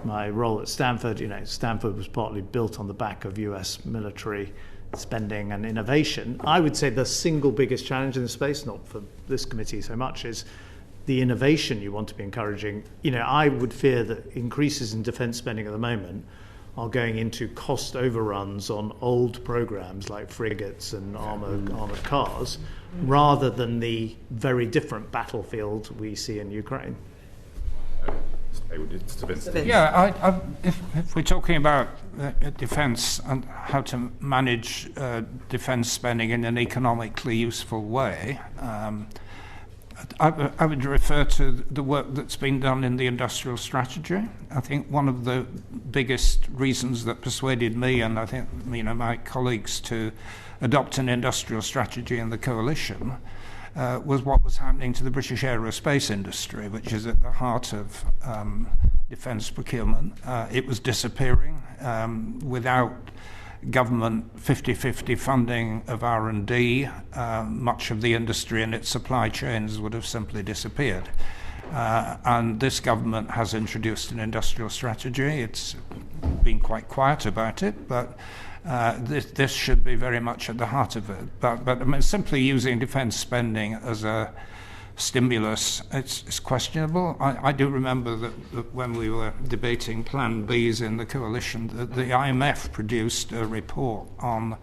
my role at Stanford. Stanford was partly built on the back of US military spending and innovation. I would say the single biggest challenge in the space, not for this committee so much, is the innovation you want to be encouraging. I would fear that increases in defence spending at the moment are going into cost overruns on old programs like frigates and armoured cars, rather than the very different battlefield we see in Ukraine. Yeah, if we're talking about defence and how to manage defence spending in an economically useful way, I would refer to the work that's been done in the industrial strategy. I think one of the biggest reasons that persuaded me, and I think my colleagues, to adopt an industrial strategy in the coalition was what was happening to the British aerospace industry, which is at the heart of defence procurement. It was disappearing without government 50-50 funding of R&D. Much of the industry and its supply chains would have simply disappeared. And this government has introduced an industrial strategy. It's been quite quiet about it, but this should be very much at the heart of it. But I mean, simply using defence spending as a stimulus, it's questionable. I do remember that when we were debating Plan Bs in the coalition, the IMF produced a report on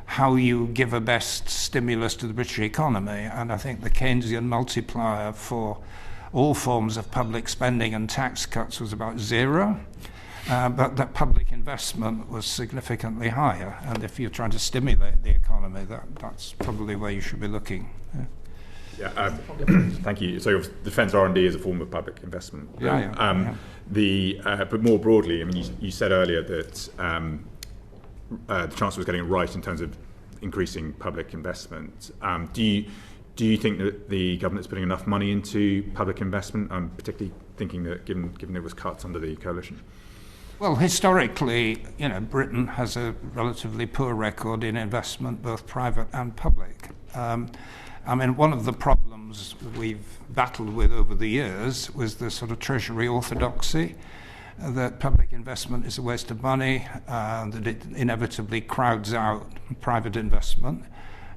how you give a best stimulus to the British economy, and I think the Keynesian multiplier for all forms of public spending and tax cuts was about 0. But that public investment was significantly higher, and if you're trying to stimulate the economy, that's probably where you should be looking. Thank you. So defence R&D is a form of public investment. But more broadly, I mean, you said earlier that the Chancellor was getting it right in terms of increasing public investment. Do you think that the government is putting enough money into public investment? I'm particularly thinking that given it was cut under the coalition. Well, historically, Britain has a relatively poor record in investment, both private and public. I mean, one of the problems we've battled with over the years was the sort of Treasury orthodoxy, that public investment is a waste of money, that it inevitably crowds out private investment.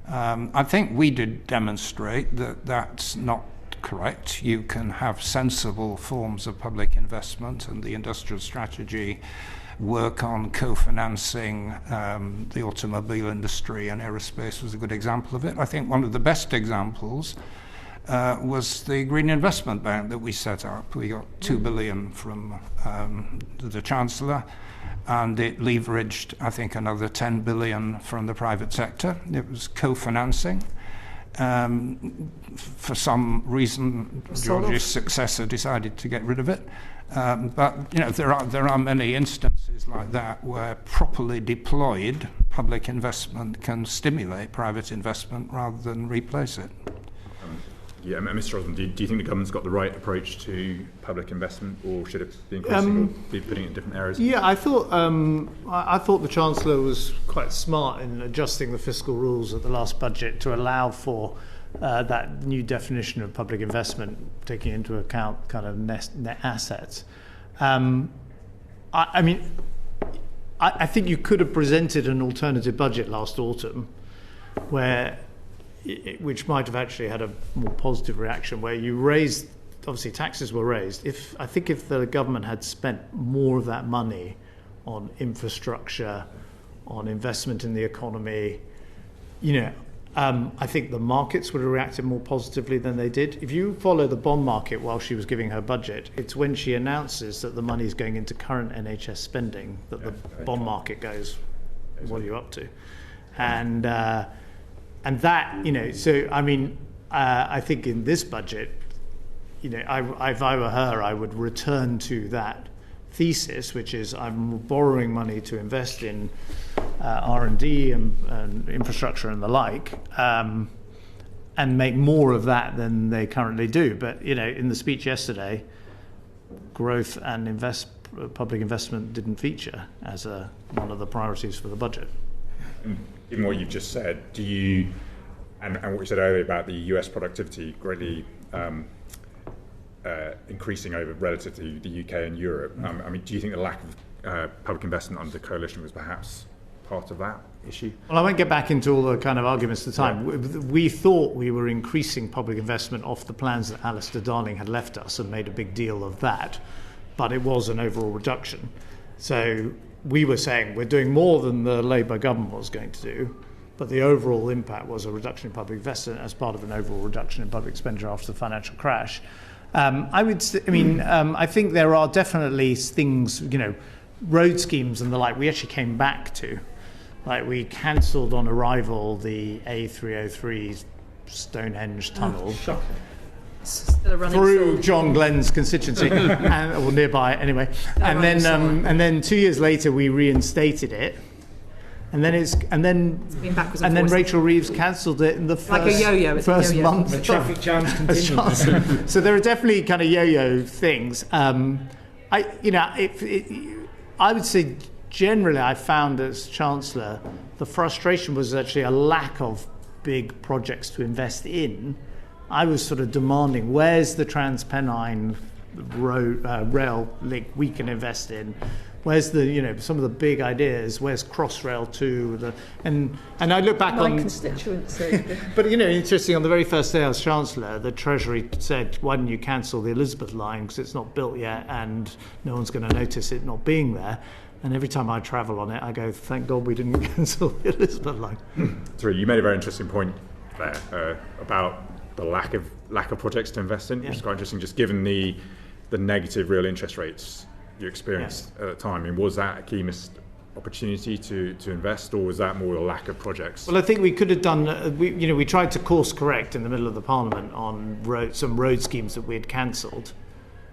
I think we did demonstrate that that's not correct. You can have sensible forms of public investment, and the industrial strategy work on co-financing the automobile industry and aerospace was a good example of it. I think one of the best examples was the Green Investment Bank that we set up. We got $2 billion from the Chancellor, and it leveraged, I think, another $10 billion from the private sector. It was co-financing. For some reason, George's successor decided to get rid of it. But there are many instances like that where properly deployed public investment can stimulate private investment rather than replace it. Mr. Osborne, do you think the government's got the right approach to public investment, or should it be be putting it in different areas? Yeah, I thought the Chancellor was quite smart in adjusting the fiscal rules at the last budget to allow for that new definition of public investment, taking into account kind of net assets. I think you could have presented an alternative budget last autumn, which might have actually had a more positive reaction, where you raised, obviously taxes were raised. I think if the government had spent more of that money on infrastructure, on investment in the economy, I think the markets would have reacted more positively than they did. If you follow the bond market while she was giving her budget, it's when she announces that the money is going into current NHS spending that the bond market goes, what are you up to? And that, so I mean, I think in this budget, if I were her, I would return to that thesis, which is I'm borrowing money to invest in R&D and infrastructure and the like, and make more of that than they currently do. But in the speech yesterday, growth and public investment didn't feature as one of the priorities for the budget. Given what you've just said, do you, and what you said earlier about the US productivity greatly increasing over relative to the UK and Europe, do you think the lack of public investment under the coalition was perhaps part of that issue? Well, I won't get back into all the kind of arguments at the time. Yeah. We thought we were increasing public investment off the plans that Alistair Darling had left us and made a big deal of that, but it was an overall reduction. So we were saying we're doing more than the Labour government was going to do, but the overall impact was a reduction in public investment as part of an overall reduction in public expenditure after the financial crash. I think there are definitely things, road schemes and the like, we actually came back to. Like, we cancelled on arrival the A303 Stonehenge tunnel. Shocking. Through John Glenn's constituency, or nearby anyway. And then 2 years later we reinstated it. And then Rachel Reeves cancelled it in the first month. The traffic jams continued. So there are definitely kind of yo-yo things. I would say generally I found as Chancellor the frustration was actually a lack of big projects to invest in. I was sort of demanding, where's the Transpennine rail link we can invest in? Where's the, some of the big ideas? Where's Crossrail 2? And I look back on... My constituency. But, interesting, on the very first day I was Chancellor, the Treasury said, why didn't you cancel the Elizabeth line because it's not built yet and no one's going to notice it not being there. And every time I travel on it, I go, thank God we didn't cancel the Elizabeth line. Sorry, you made a very interesting point there about the lack of projects to invest in, which is quite interesting, just given the negative real interest rates you experienced at the time. I mean, was that a key missed opportunity to invest, or was that more a lack of projects? Well, I think we could have done. We tried to course correct in the middle of the Parliament on some road schemes that we had cancelled,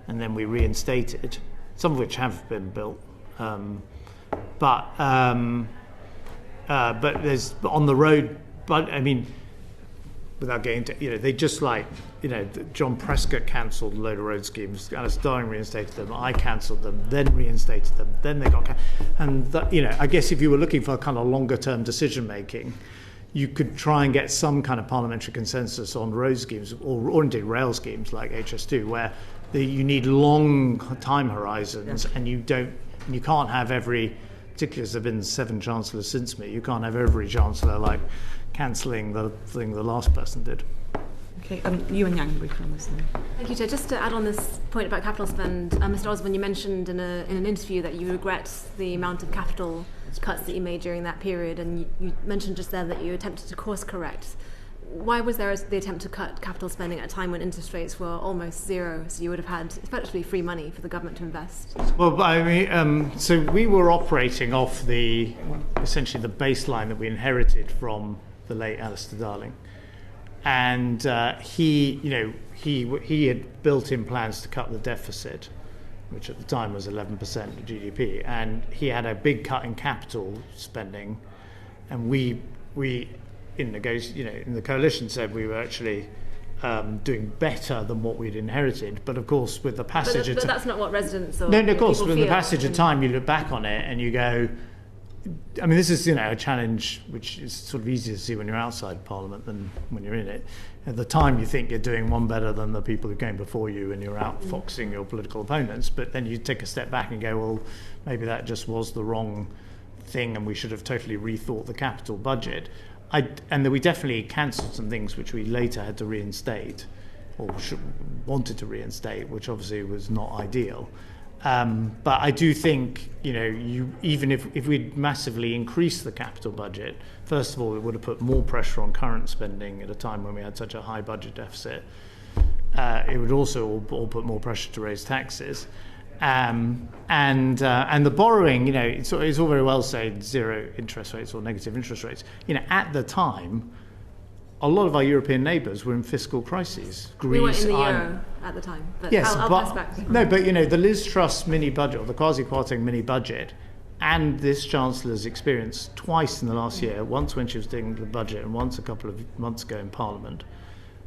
and then we reinstated, some of which have been built. But there's on the road. But I mean, without getting into, they just John Prescott cancelled a load of road schemes. Alice Darling reinstated them. I cancelled them, then reinstated them. Then they got and I guess if you were looking for a kind of longer term decision making, you could try and get some kind of parliamentary consensus on road schemes or indeed rail schemes like HS2, where you need long time horizons, and you can't have every, particularly as there have been 7 chancellors since me, you can't have every chancellor cancelling the thing the last person did. Okay, you and Yang briefly on this then. Thank you, Chair. Just to add on this point about capital spend, Mr. Osborne, you mentioned in an interview that you regret the amount of capital cuts that you made during that period, and you mentioned just there that you attempted to course correct. Why was there the attempt to cut capital spending at a time when interest rates were almost zero, so you would have had effectively free money for the government to invest? Well, I mean, so we were operating off essentially the baseline that we inherited from the late Alistair Darling, and he had built in plans to cut the deficit, which at the time was 11% of GDP, and he had a big cut in capital spending, and we in the coalition said we were actually doing better than what we'd inherited. But of course, with the passage of time... But that's not what residents or No, of course, with the feel. passage of time, you look back on it and you go... I mean, this is, a challenge which is sort of easier to see when you're outside Parliament than when you're in it. At the time, you think you're doing one better than the people who came before you and you're outfoxing your political opponents. But then you take a step back and go, well, maybe that just was the wrong thing and we should have totally rethought the capital budget. And then we definitely cancelled some things which we later had to reinstate, or wanted to reinstate, which obviously was not ideal. But I do think, even if we'd massively increased the capital budget, first of all, it would have put more pressure on current spending at a time when we had such a high budget deficit. It would also all put more pressure to raise taxes. And the borrowing, it's all very well saying zero interest rates or negative interest rates. At the time, a lot of our European neighbours were in fiscal crises. Greece, we were in the euro at the time. But yes, I'll pass back. No, but the Liz Truss mini budget, or the quasi-Kwarteng mini budget, and this Chancellor's experience twice in the last year, once when she was doing the budget and once a couple of months ago in Parliament,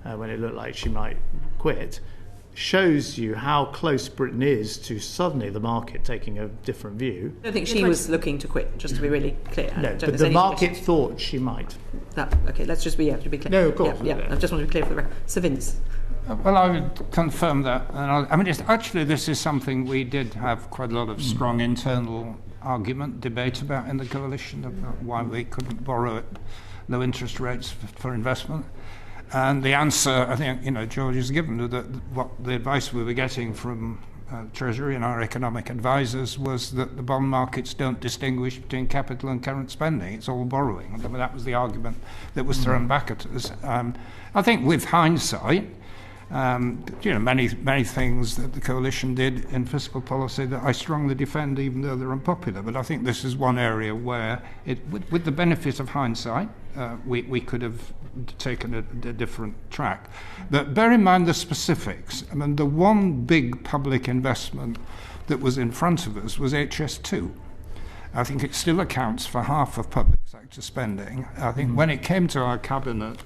when it looked like she might quit, shows you how close Britain is to suddenly the market taking a different view. I don't think she was looking to quit, just to be really clear. No, but the market thought she might. Okay, let's just to be clear. No, of course. Yeah, I just want to be clear for the record. Sir Vince. Well, I would confirm that. And this is something we did have quite a lot of strong internal debate about in the coalition, about why we couldn't borrow at low interest rates for investment. And the answer, I think, George has given, that what the advice we were getting from Treasury and our economic advisors was that the bond markets don't distinguish between capital and current spending. It's all borrowing. That was the argument that was thrown back at us. I think with hindsight, many things that the coalition did in fiscal policy that I strongly defend, even though they're unpopular. But I think this is one area where, with the benefit of hindsight, we could have taken a different track. But bear in mind the specifics. I mean, the one big public investment that was in front of us was HS2. I think it still accounts for half of public sector spending. I think when it came to our cabinet,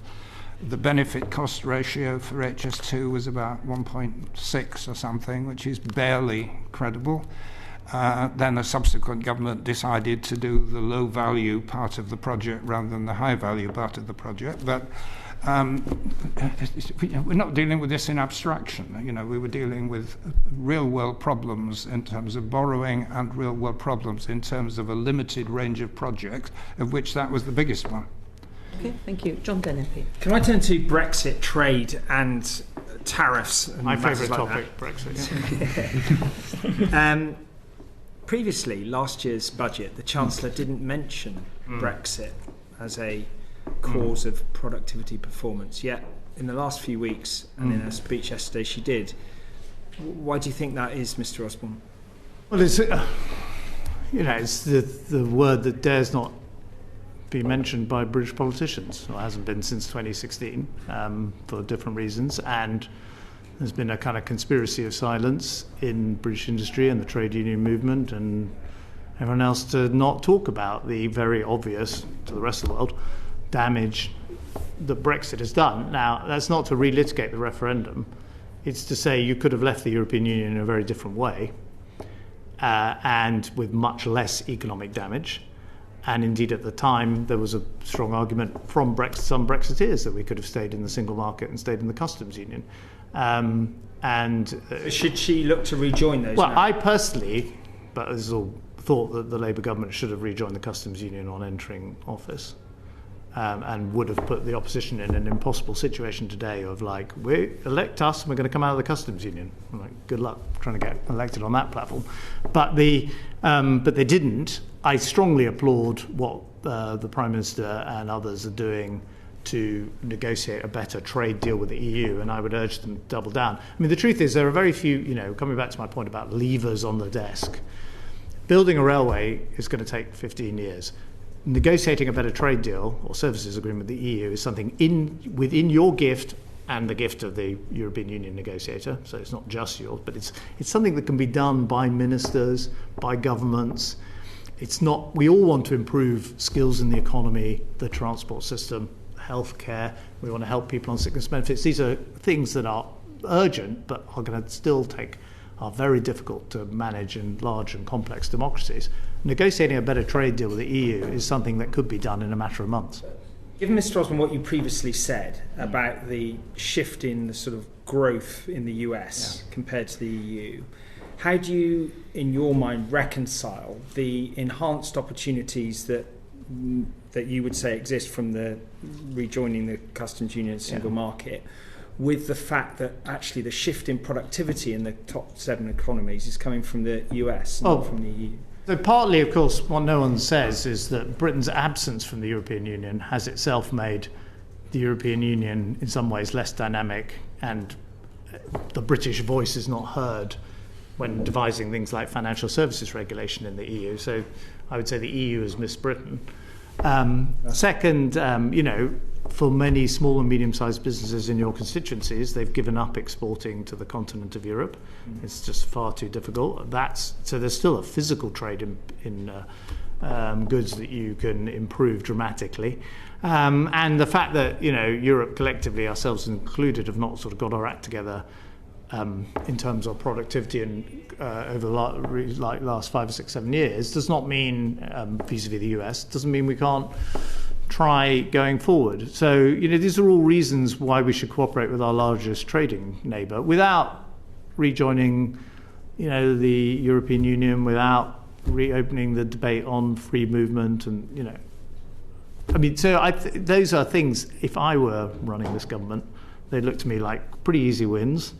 the benefit cost ratio for HS2 was about 1.6 or something, which is barely credible. Then a subsequent government decided to do the low value part of the project rather than the high value part of the project. But we're not dealing with this in abstraction. We were dealing with real world problems in terms of borrowing and real world problems in terms of a limited range of projects, of which that was the biggest one. Okay, thank you. John Denner. Can I turn to Brexit, trade and tariffs? And my favourite like topic, Brexit. Yeah. Previously, last year's budget, the Chancellor didn't mention Brexit as a cause of productivity performance. Yet, in the last few weeks, and in her speech yesterday, she did. Why do you think that is, Mr. Osborne? Well, it's the word that dares not be mentioned by British politicians. Well, it hasn't been since 2016 for different reasons, and there's been a kind of conspiracy of silence in British industry and the trade union movement and everyone else to not talk about the very obvious, to the rest of the world, damage that Brexit has done. Now, that's not to relitigate the referendum. It's to say you could have left the European Union in a very different way and with much less economic damage. And indeed, at the time, there was a strong argument from some Brexiteers that we could have stayed in the single market and stayed in the customs union. Should she look to rejoin those? Well, now? I personally, but this is all, thought that the Labour government should have rejoined the customs union on entering office, and would have put the opposition in an impossible situation today of like, we elect us and we're going to come out of the customs union. I'm like, good luck trying to get elected on that platform. But they didn't. I strongly applaud what the Prime Minister and others are doing to negotiate a better trade deal with the EU, and I would urge them to double down. I mean, the truth is there are very few, coming back to my point about levers on the desk, building a railway is going to take 15 years. Negotiating a better trade deal or services agreement with the EU is something within your gift and the gift of the European Union negotiator, so it's not just yours, but it's something that can be done by ministers, by governments. It's not, we all want to improve skills in the economy, the transport system, healthcare. We want to help people on sickness benefits. These are things that are urgent, but are going to are very difficult to manage in large and complex democracies. Negotiating a better trade deal with the EU is something that could be done in a matter of months. Given, Mr. Osborne, what you previously said about the shift in the sort of growth in the US compared to the EU, how do you, in your mind, reconcile the enhanced opportunities that you would say exist from the rejoining the customs union single market with the fact that actually the shift in productivity in the top 7 economies is coming from the US, not from the EU? So partly, of course, what no one says is that Britain's absence from the European Union has itself made the European Union in some ways less dynamic, and the British voice is not heard when devising things like financial services regulation in the EU. So I would say the EU has missed Britain. Second, for many small and medium-sized businesses in your constituencies, they've given up exporting to the continent of Europe. It's just far too difficult. So there's still a physical trade in goods that you can improve dramatically. And the fact that, Europe collectively, ourselves included, have not sort of got our act together in terms of productivity and over the last 5 or 6, 7 years does not mean, vis-a-vis the US, doesn't mean we can't try going forward. So, these are all reasons why we should cooperate with our largest trading neighbour without rejoining, the European Union, without reopening the debate on free movement and, those are things, if I were running this government, they'd look to me like pretty easy wins,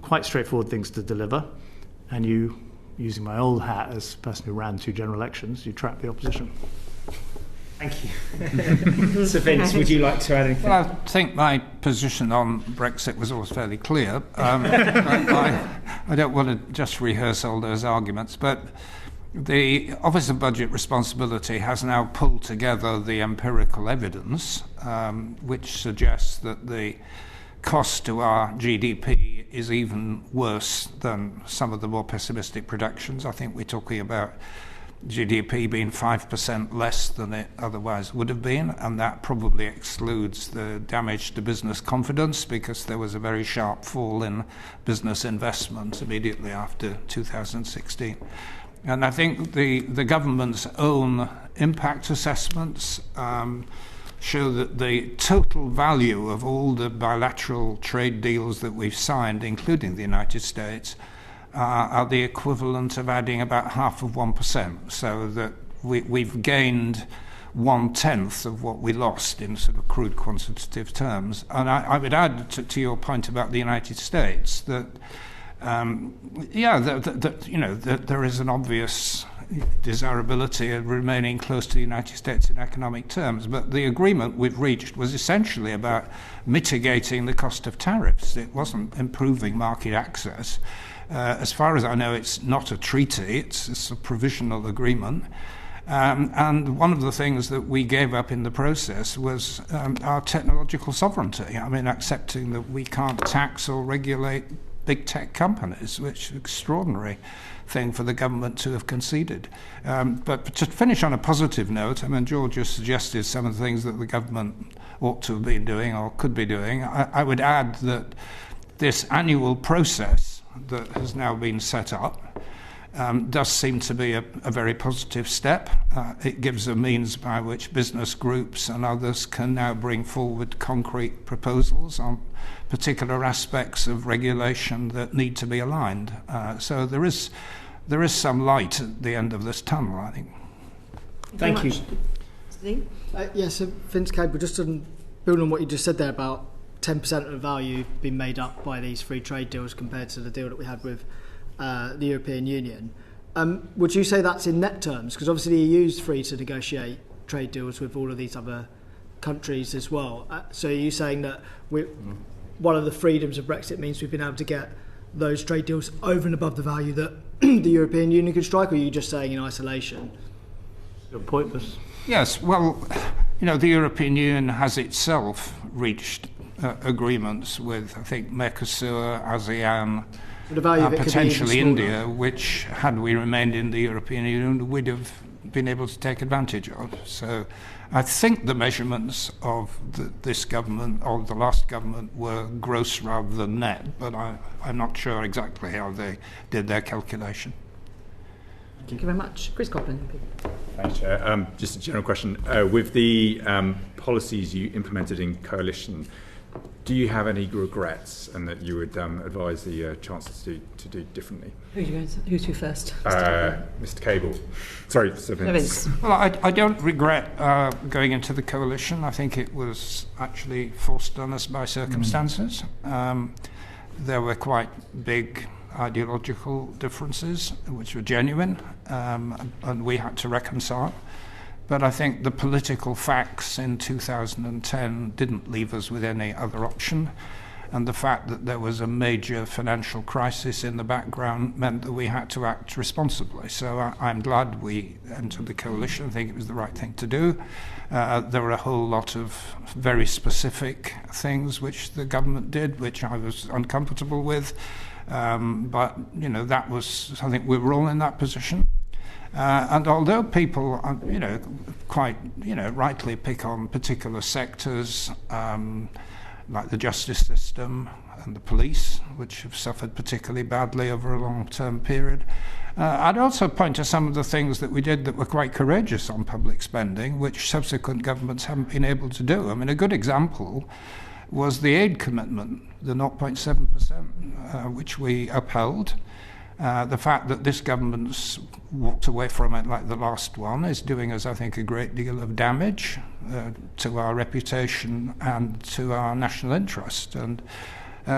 quite straightforward things to deliver. and you, using my old hat as a person who ran 2 general elections, you trap the opposition. Thank you. Sir Vince, would you like to add anything? Well, I think my position on Brexit was always fairly clear. I don't want to just rehearse all those arguments, but the Office of Budget Responsibility has now pulled together the empirical evidence, which suggests that the cost to our GDP is even worse than some of the more pessimistic projections. I think we're talking about GDP being 5% less than it otherwise would have been, and that probably excludes the damage to business confidence, because there was a very sharp fall in business investment immediately after 2016. And I think the government's own impact assessments show that the total value of all the bilateral trade deals that we've signed, including the United States, are the equivalent of adding about half of 1%, so that we've gained 1/10 of what we lost in sort of crude quantitative terms. And I would add to your point about the United States that, that there is an obvious desirability of remaining close to the United States in economic terms, but the agreement we've reached was essentially about mitigating the cost of tariffs. It wasn't improving market access. As far as I know, it's not a treaty, it's a provisional agreement. And one of the things that we gave up in the process was our technological sovereignty. I mean, accepting that we can't tax or regulate big tech companies, which is an extraordinary thing for the government to have conceded. But to finish on a positive note, I mean, George just suggested some of the things that the government ought to have been doing or could be doing. I would add that this annual process that has now been set up does seem to be a very positive step. It gives a means by which business groups and others can now bring forward concrete proposals on particular aspects of regulation that need to be aligned. So there is some light at the end of this tunnel, I think. Thank you. Steve? Yes, so Vince Cable, just to build on what you just said there about 10% of the value being made up by these free trade deals compared to the deal that we had with the European Union. Would you say that's in net terms? Because obviously the EU is free to negotiate trade deals with all of these other countries as well. So are you saying that one of the freedoms of Brexit means we've been able to get those trade deals over and above the value that the European Union could strike, or are you just saying in isolation? You're pointless. Yes, well, the European Union has itself reached agreements with, I think, Mercosur, ASEAN, potentially India, which, had we remained in the European Union, we'd have been able to take advantage of. So I think the measurements of this government, or the last government, were gross rather than net, but I'm not sure exactly how they did their calculation. Thank you very much. Chris Copeland. Thanks, Chair. Just a general question. With the policies you implemented in coalition, do you have any regrets, and that you would advise the Chancellor to do differently? Who's who first? Mr. Cable. Sorry, Sir Vince. Well, I don't regret going into the coalition. I think it was actually forced on us by circumstances. There were quite big ideological differences, which were genuine, and we had to reconcile. But I think the political facts in 2010 didn't leave us with any other option. And the fact that there was a major financial crisis in the background meant that we had to act responsibly. So I'm glad we entered the coalition. I think it was the right thing to do. There were a whole lot of very specific things which the government did, which I was uncomfortable with. But, that was, I think we were all in that position. And although people, quite, rightly pick on particular sectors, like the justice system and the police, which have suffered particularly badly over a long-term period, I'd also point to some of the things that we did that were quite courageous on public spending, which subsequent governments haven't been able to do. I mean, a good example was the aid commitment, the 0.7%, which we upheld. The fact that this government's walked away from it like the last one is doing us, I think, a great deal of damage to our reputation and to our national interest. And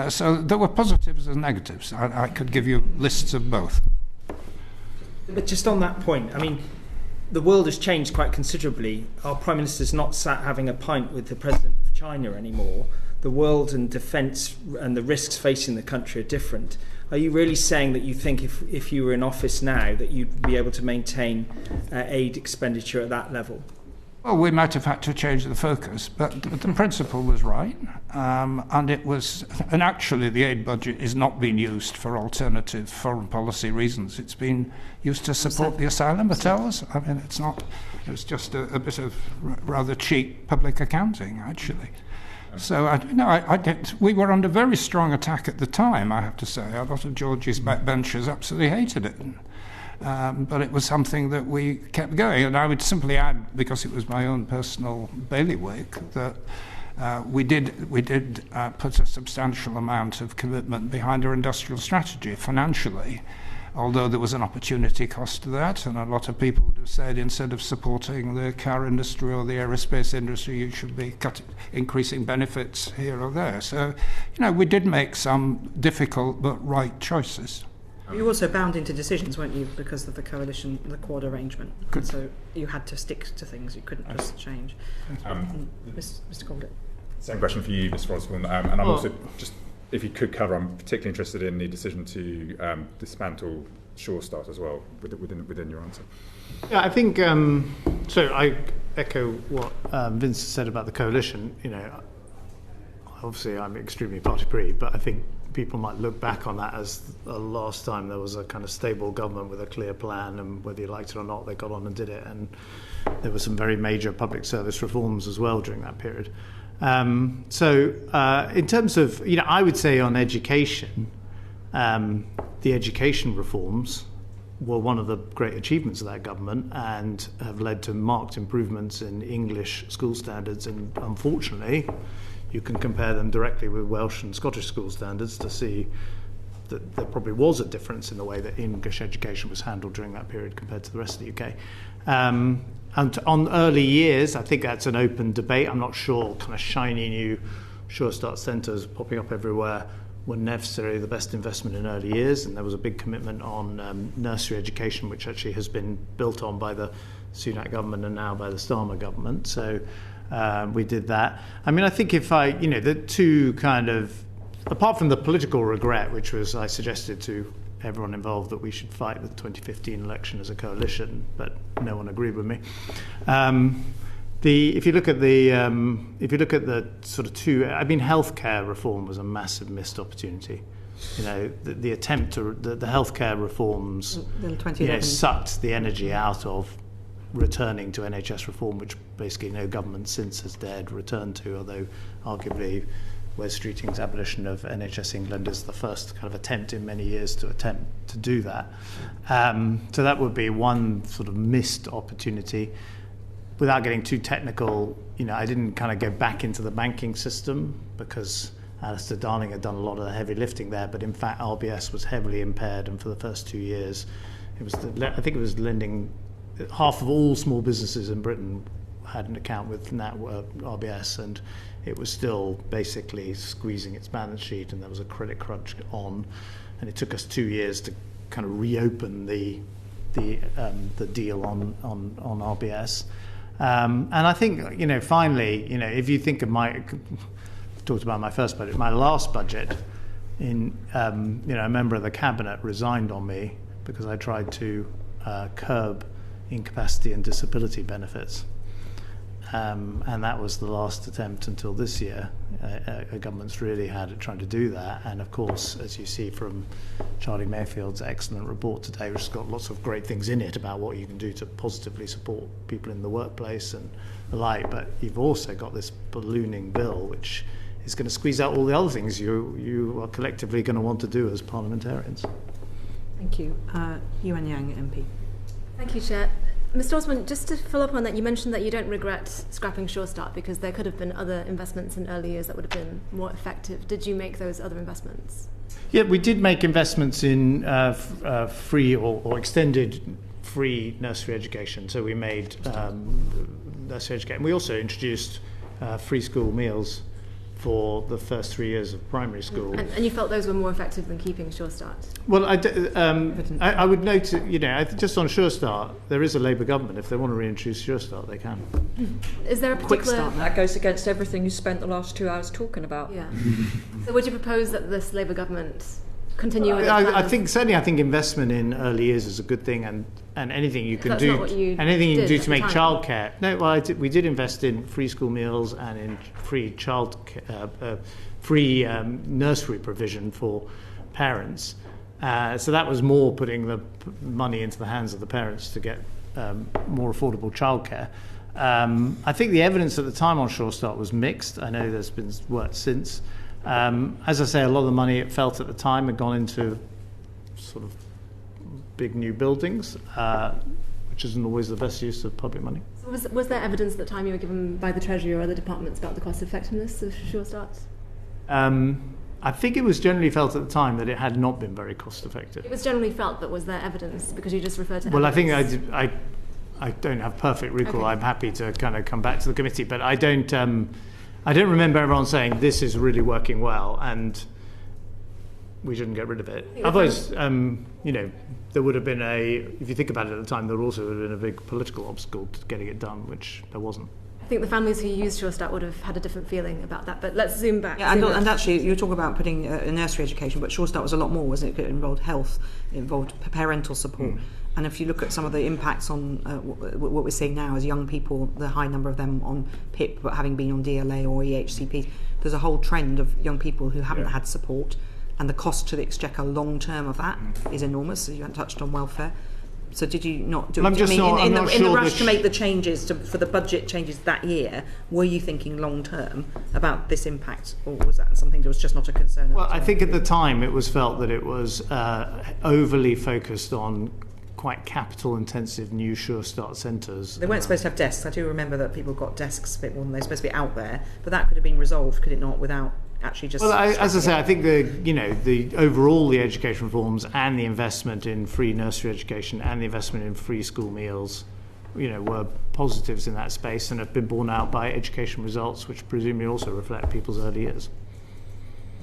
So there were positives and negatives. I could give you lists of both. But just on that point, I mean, the world has changed quite considerably. Our Prime Minister's not sat having a pint with the President of China anymore. The world and defence and the risks facing the country are different. Are you really saying that you think if you were in office now that you'd be able to maintain aid expenditure at that level? Well, we might have had to change the focus, but the principle was right, and actually the aid budget is not being used for alternative foreign policy reasons. It's been used to support the asylum hotels. I mean, it's not. It was just a bit of rather cheap public accounting, actually. So we were under very strong attack at the time, I have to say. A lot of George's backbenchers absolutely hated it. But it was something that we kept going. And I would simply add, because it was my own personal bailiwick, that we did put a substantial amount of commitment behind our industrial strategy financially, although there was an opportunity cost to that, and a lot of people would have said instead of supporting the car industry or the aerospace industry, you should be increasing benefits here or there. So, we did make some difficult but right choices. You were also bound into decisions, weren't you, because of the coalition, the Quad arrangement? So you had to stick to things, you couldn't just change. Mr. Corbett. Same question for you, Mr. Osborne. And I'm also just, if you could cover, I'm particularly interested in the decision to dismantle Sure Start as well within your answer. Yeah, I think so. I echo what Vince said about the coalition. Obviously, I'm extremely party-free, but I think people might look back on that as the last time there was a kind of stable government with a clear plan, and whether you liked it or not, they got on and did it. And there were some very major public service reforms as well during that period. So in terms of, I would say on education, the education reforms were one of the great achievements of that government and have led to marked improvements in English school standards. And unfortunately, you can compare them directly with Welsh and Scottish school standards to see that there probably was a difference in the way that English education was handled during that period compared to the rest of the UK. And on early years, I think that's an open debate. I'm not sure kind of shiny new Sure Start centres popping up everywhere were necessarily the best investment in early years, and there was a big commitment on nursery education, which actually has been built on by the Sunak government and now by the Starmer government. So we did that. I mean, I think the two kind of, apart from the political regret, which was I suggested to everyone involved that we should fight the 2015 election as a coalition, but no one agreed with me. If you look at the sort of two, healthcare reform was a massive missed opportunity. The attempt to the healthcare reforms, sucked the energy out of returning to NHS reform, which basically no government since has dared return to, although arguably Wes Streeting's abolition of NHS England is the first kind of attempt in many years to attempt to do that. So that would be one sort of missed opportunity. Without getting too technical, I didn't kind of go back into the banking system because Alistair Darling had done a lot of the heavy lifting there, but in fact RBS was heavily impaired, and for the first 2 years I think it was lending, half of all small businesses in Britain had an account with RBS, and it was still basically squeezing its balance sheet, and there was a credit crunch on, and it took us 2 years to kind of reopen the deal on RBS. And I think, finally, if you think of talked about my first budget, my last budget, a member of the cabinet resigned on me because I tried to curb incapacity and disability benefits. And that was the last attempt until this year. A government's really had it trying to do that. And of course, as you see from Charlie Mayfield's excellent report today, which has got lots of great things in it about what you can do to positively support people in the workplace and the like, but you've also got this ballooning bill which is going to squeeze out all the other things you are collectively going to want to do as parliamentarians. Thank you. Yuan Yang, MP. Thank you, Chair. Mr. Osborne, just to follow up on that, you mentioned that you don't regret scrapping Sure Start because there could have been other investments in early years that would have been more effective. Did you make those other investments? Yeah, we did make investments in free or extended free nursery education. So we made nursery education. We also introduced free school meals for the first 3 years of primary school. And you felt those were more effective than keeping Sure Start? Well, I would note, just on Sure Start, there is a Labour government. If they want to reintroduce Sure Start, they can. Is there a particular... That goes against everything you spent the last 2 hours talking about. Yeah. So would you propose that this Labour government continue with I think investment in early years is a good thing, and anything you can do, to make childcare. No, well, we did invest in free school meals and in free nursery provision for parents. So that was more putting the money into the hands of the parents to get more affordable childcare. I think the evidence at the time on Sure Start was mixed. I know there's been work since. As I say, a lot of the money it felt at the time had gone into sort of big new buildings, which isn't always the best use of public money. So was there evidence at the time you were given by the Treasury or other departments about the cost effectiveness of Sure Start? I think it was generally felt at the time that it had not been very cost effective. It was generally felt, but was there evidence? Because you just referred to Well, evidence. I don't have perfect recall. Okay. I'm happy to kind of come back to the committee, but I don't remember everyone saying this is really working well and we shouldn't get rid of it. Otherwise, there would have been if you think about it at the time, there also would have been a big political obstacle to getting it done, which there wasn't. I think the families who used Sure Start would have had a different feeling about that, but let's zoom back. Yeah, and actually, you talk about putting a nursery education, but Sure Start was a lot more, wasn't it? It involved health, it involved parental support. And if you look at some of the impacts on what we're seeing now as young people, the high number of them on PIP, but having been on DLA or EHCP, there's a whole trend of young people who haven't had support, and the cost to the exchequer long term of that is enormous. So you haven't touched on welfare. So did you not do it? In the rush to make the changes for the budget changes that year, were you thinking long term about this impact, or was that something that was just not a concern? Well, I think at the time it was felt that it was overly focused on quite capital-intensive new Sure Start centres. They weren't supposed to have desks. I do remember that people got desks a bit more than they're supposed to be out there, but that could have been resolved, could it not, without actually just... Well, as I say, I think the overall the education reforms and the investment in free nursery education and the investment in free school meals, were positives in that space and have been borne out by education results, which presumably also reflect people's early years.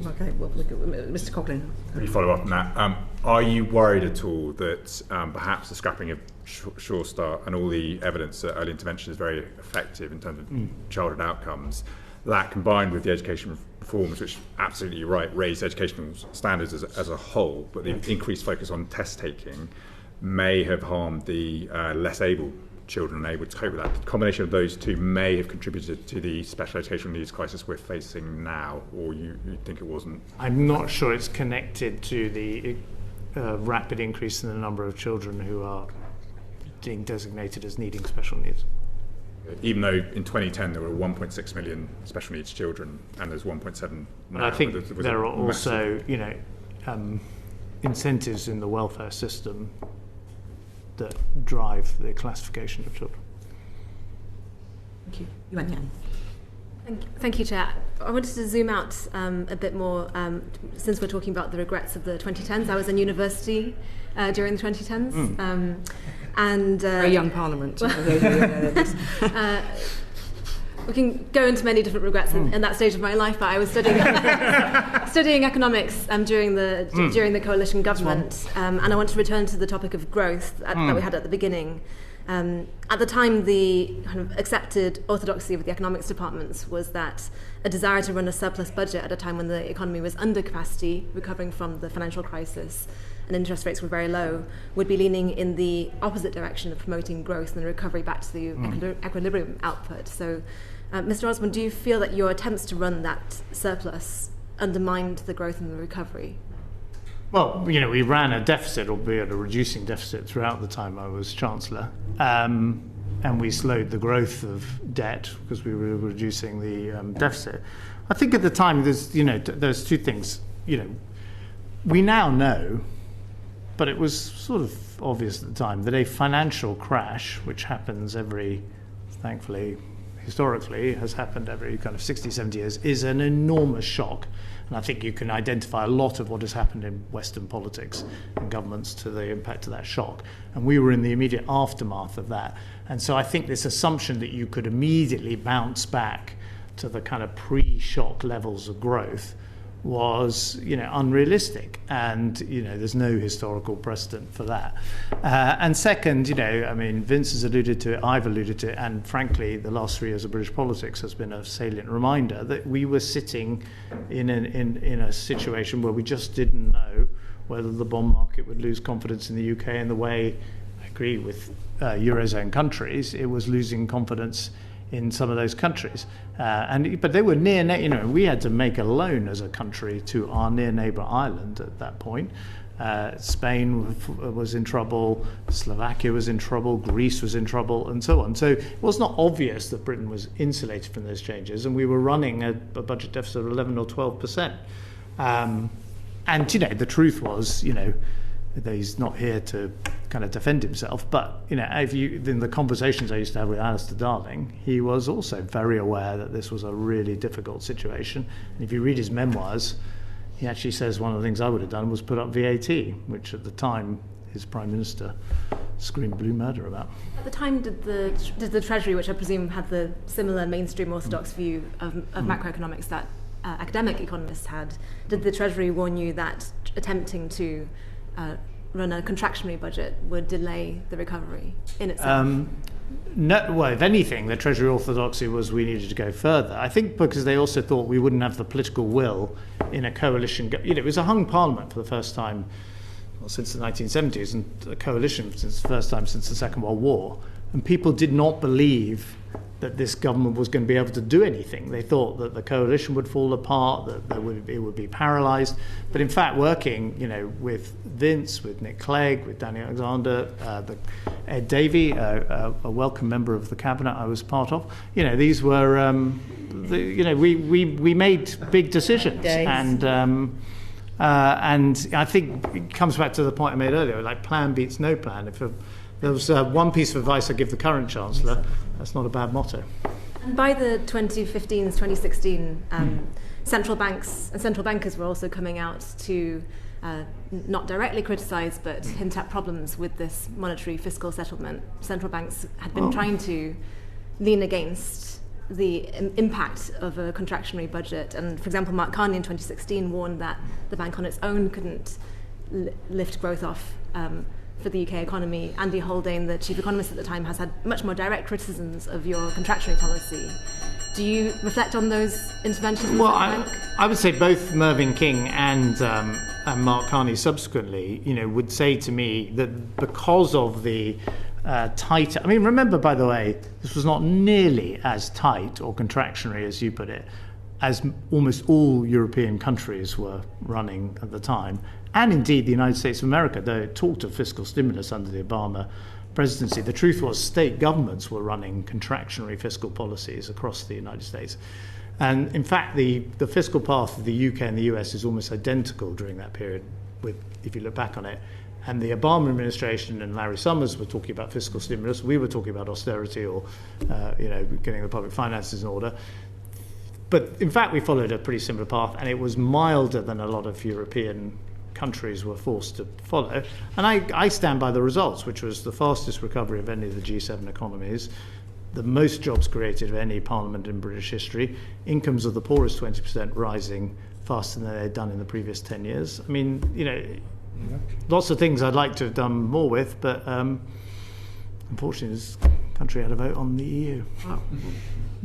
Okay, well, look at Mr. Coughlin. Let me follow up on that. Are you worried at all that perhaps the scrapping of Sure Start and all the evidence that early intervention is very effective in terms of childhood outcomes, that combined with the education reforms, which absolutely you're right, raise educational standards as a whole, but the increased focus on test taking may have harmed the less able children able to cope with that? The combination of those two may have contributed to the special educational needs crisis we're facing now, or you think it wasn't? I'm not sure it's connected to the rapid increase in the number of children who are being designated as needing special needs. Even though in 2010 there were 1.6 million special needs children and there's 1.7 now. I think there are also, incentives in the welfare system that drive the classification of children. Thank you. You went Jan. Thank you, Chair. I wanted to zoom out a bit more, since we're talking about the regrets of the 2010s. I was in university during the 2010s. Very young Parliament. We can go into many different regrets in that stage of my life, but I was studying studying economics during the coalition government, and I want to return to the topic of growth that we had at the beginning. At the time, the kind of accepted orthodoxy of the economics departments was that a desire to run a surplus budget at a time when the economy was under capacity, recovering from the financial crisis, and interest rates were very low, would be leaning in the opposite direction of promoting growth and the recovery back to the equilibrium output. So, Mr. Osborne, do you feel that your attempts to run that surplus undermined the growth and the recovery? Well, we ran a deficit, albeit a reducing deficit, throughout the time I was Chancellor, and we slowed the growth of debt because we were reducing the deficit. I think at the time there's two things. We now know, but it was sort of obvious at the time, that a financial crash, which happens thankfully, historically, has happened every kind of 60, 70 years, is an enormous shock. And I think you can identify a lot of what has happened in Western politics and governments to the impact of that shock. And we were in the immediate aftermath of that. And so I think this assumption that you could immediately bounce back to the kind of pre-shock levels of growth was, unrealistic, and there's no historical precedent for that. And second, Vince has alluded to it, I've alluded to it, and frankly, the last 3 years of British politics has been a salient reminder that we were sitting in a situation where we just didn't know whether the bond market would lose confidence in the UK in the way, I agree with Eurozone countries, it was losing confidence in some of those countries. But they were near, we had to make a loan as a country to our near neighbour Ireland at that point. Spain was in trouble, Slovakia was in trouble, Greece was in trouble, and so on. So it was not obvious that Britain was insulated from those changes, and we were running a budget deficit of 11 or 12%. And the truth was, he's not here to kind of defend himself, but in the conversations I used to have with Alistair Darling, he was also very aware that this was a really difficult situation. And if you read his memoirs, he actually says one of the things I would have done was put up VAT, which at the time his Prime Minister screamed blue murder about. At the time, did the Treasury, which I presume had the similar mainstream orthodox view of macroeconomics that academic economists had, did the Treasury warn you that attempting to run a contractionary budget would delay the recovery in itself? No, well, if anything, the Treasury orthodoxy was we needed to go further. I think because they also thought we wouldn't have the political will in a coalition. It was a hung parliament for the first time since the 1970s, and a coalition since the first time since the Second World War. And people did not believe that this government was going to be able to do anything. They thought that the coalition would fall apart, that it would be paralysed. But in fact, working, with Vince, with Nick Clegg, with Danny Alexander, Ed Davey, a welcome member of the cabinet I was part of, these were, we made big decisions, and I think it comes back to the point I made earlier, like plan beats no plan. If there was one piece of advice I'd give the current Chancellor, that's not a bad motto. And by the 2015s, 2016, central banks and central bankers were also coming out to not directly criticise, but hint at problems with this monetary fiscal settlement. Central banks had been trying to lean against the impact of a contractionary budget. And, for example, Mark Carney in 2016 warned that the bank on its own couldn't lift growth off for the UK economy. Andy Haldane, the chief economist at the time, has had much more direct criticisms of your contractionary policy. Do you reflect on those interventions? Well, I would say both Mervyn King and Mark Carney subsequently, would say to me that because of the tighter... I mean, remember, by the way, this was not nearly as tight or contractionary, as you put it, as almost all European countries were running at the time. And indeed, the United States of America, though it talked of fiscal stimulus under the Obama presidency, the truth was state governments were running contractionary fiscal policies across the United States. And in fact, the fiscal path of the UK and the US is almost identical during that period, if you look back on it. And the Obama administration and Larry Summers were talking about fiscal stimulus. We were talking about austerity or, getting the public finances in order. But in fact, we followed a pretty similar path, and it was milder than a lot of European countries were forced to follow. And I stand by the results, which was the fastest recovery of any of the G7 economies, the most jobs created of any parliament in British history, incomes of the poorest 20% rising faster than they'd done in the previous 10 years. I mean, lots of things I'd like to have done more with, but unfortunately this country had a vote on the EU. Wow.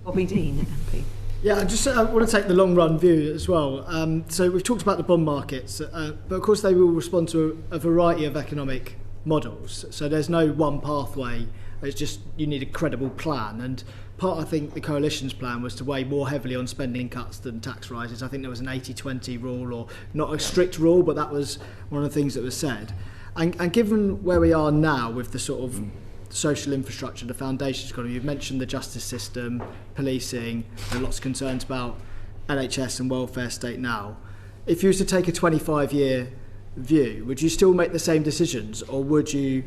Bobby Dean, MP. Yeah, I want to take the long run view as well. So we've talked about the bond markets, but of course they will respond to a variety of economic models. So there's no one pathway. It's just you need a credible plan. And I think, the coalition's plan was to weigh more heavily on spending cuts than tax rises. I think there was an 80-20 rule, or not a strict rule, but that was one of the things that was said. And given where we are now with the sort of social infrastructure, the foundations economy, you've mentioned the justice system, policing, there are lots of concerns about NHS and welfare state now. If you was to take a 25-year view, would you still make the same decisions, or would you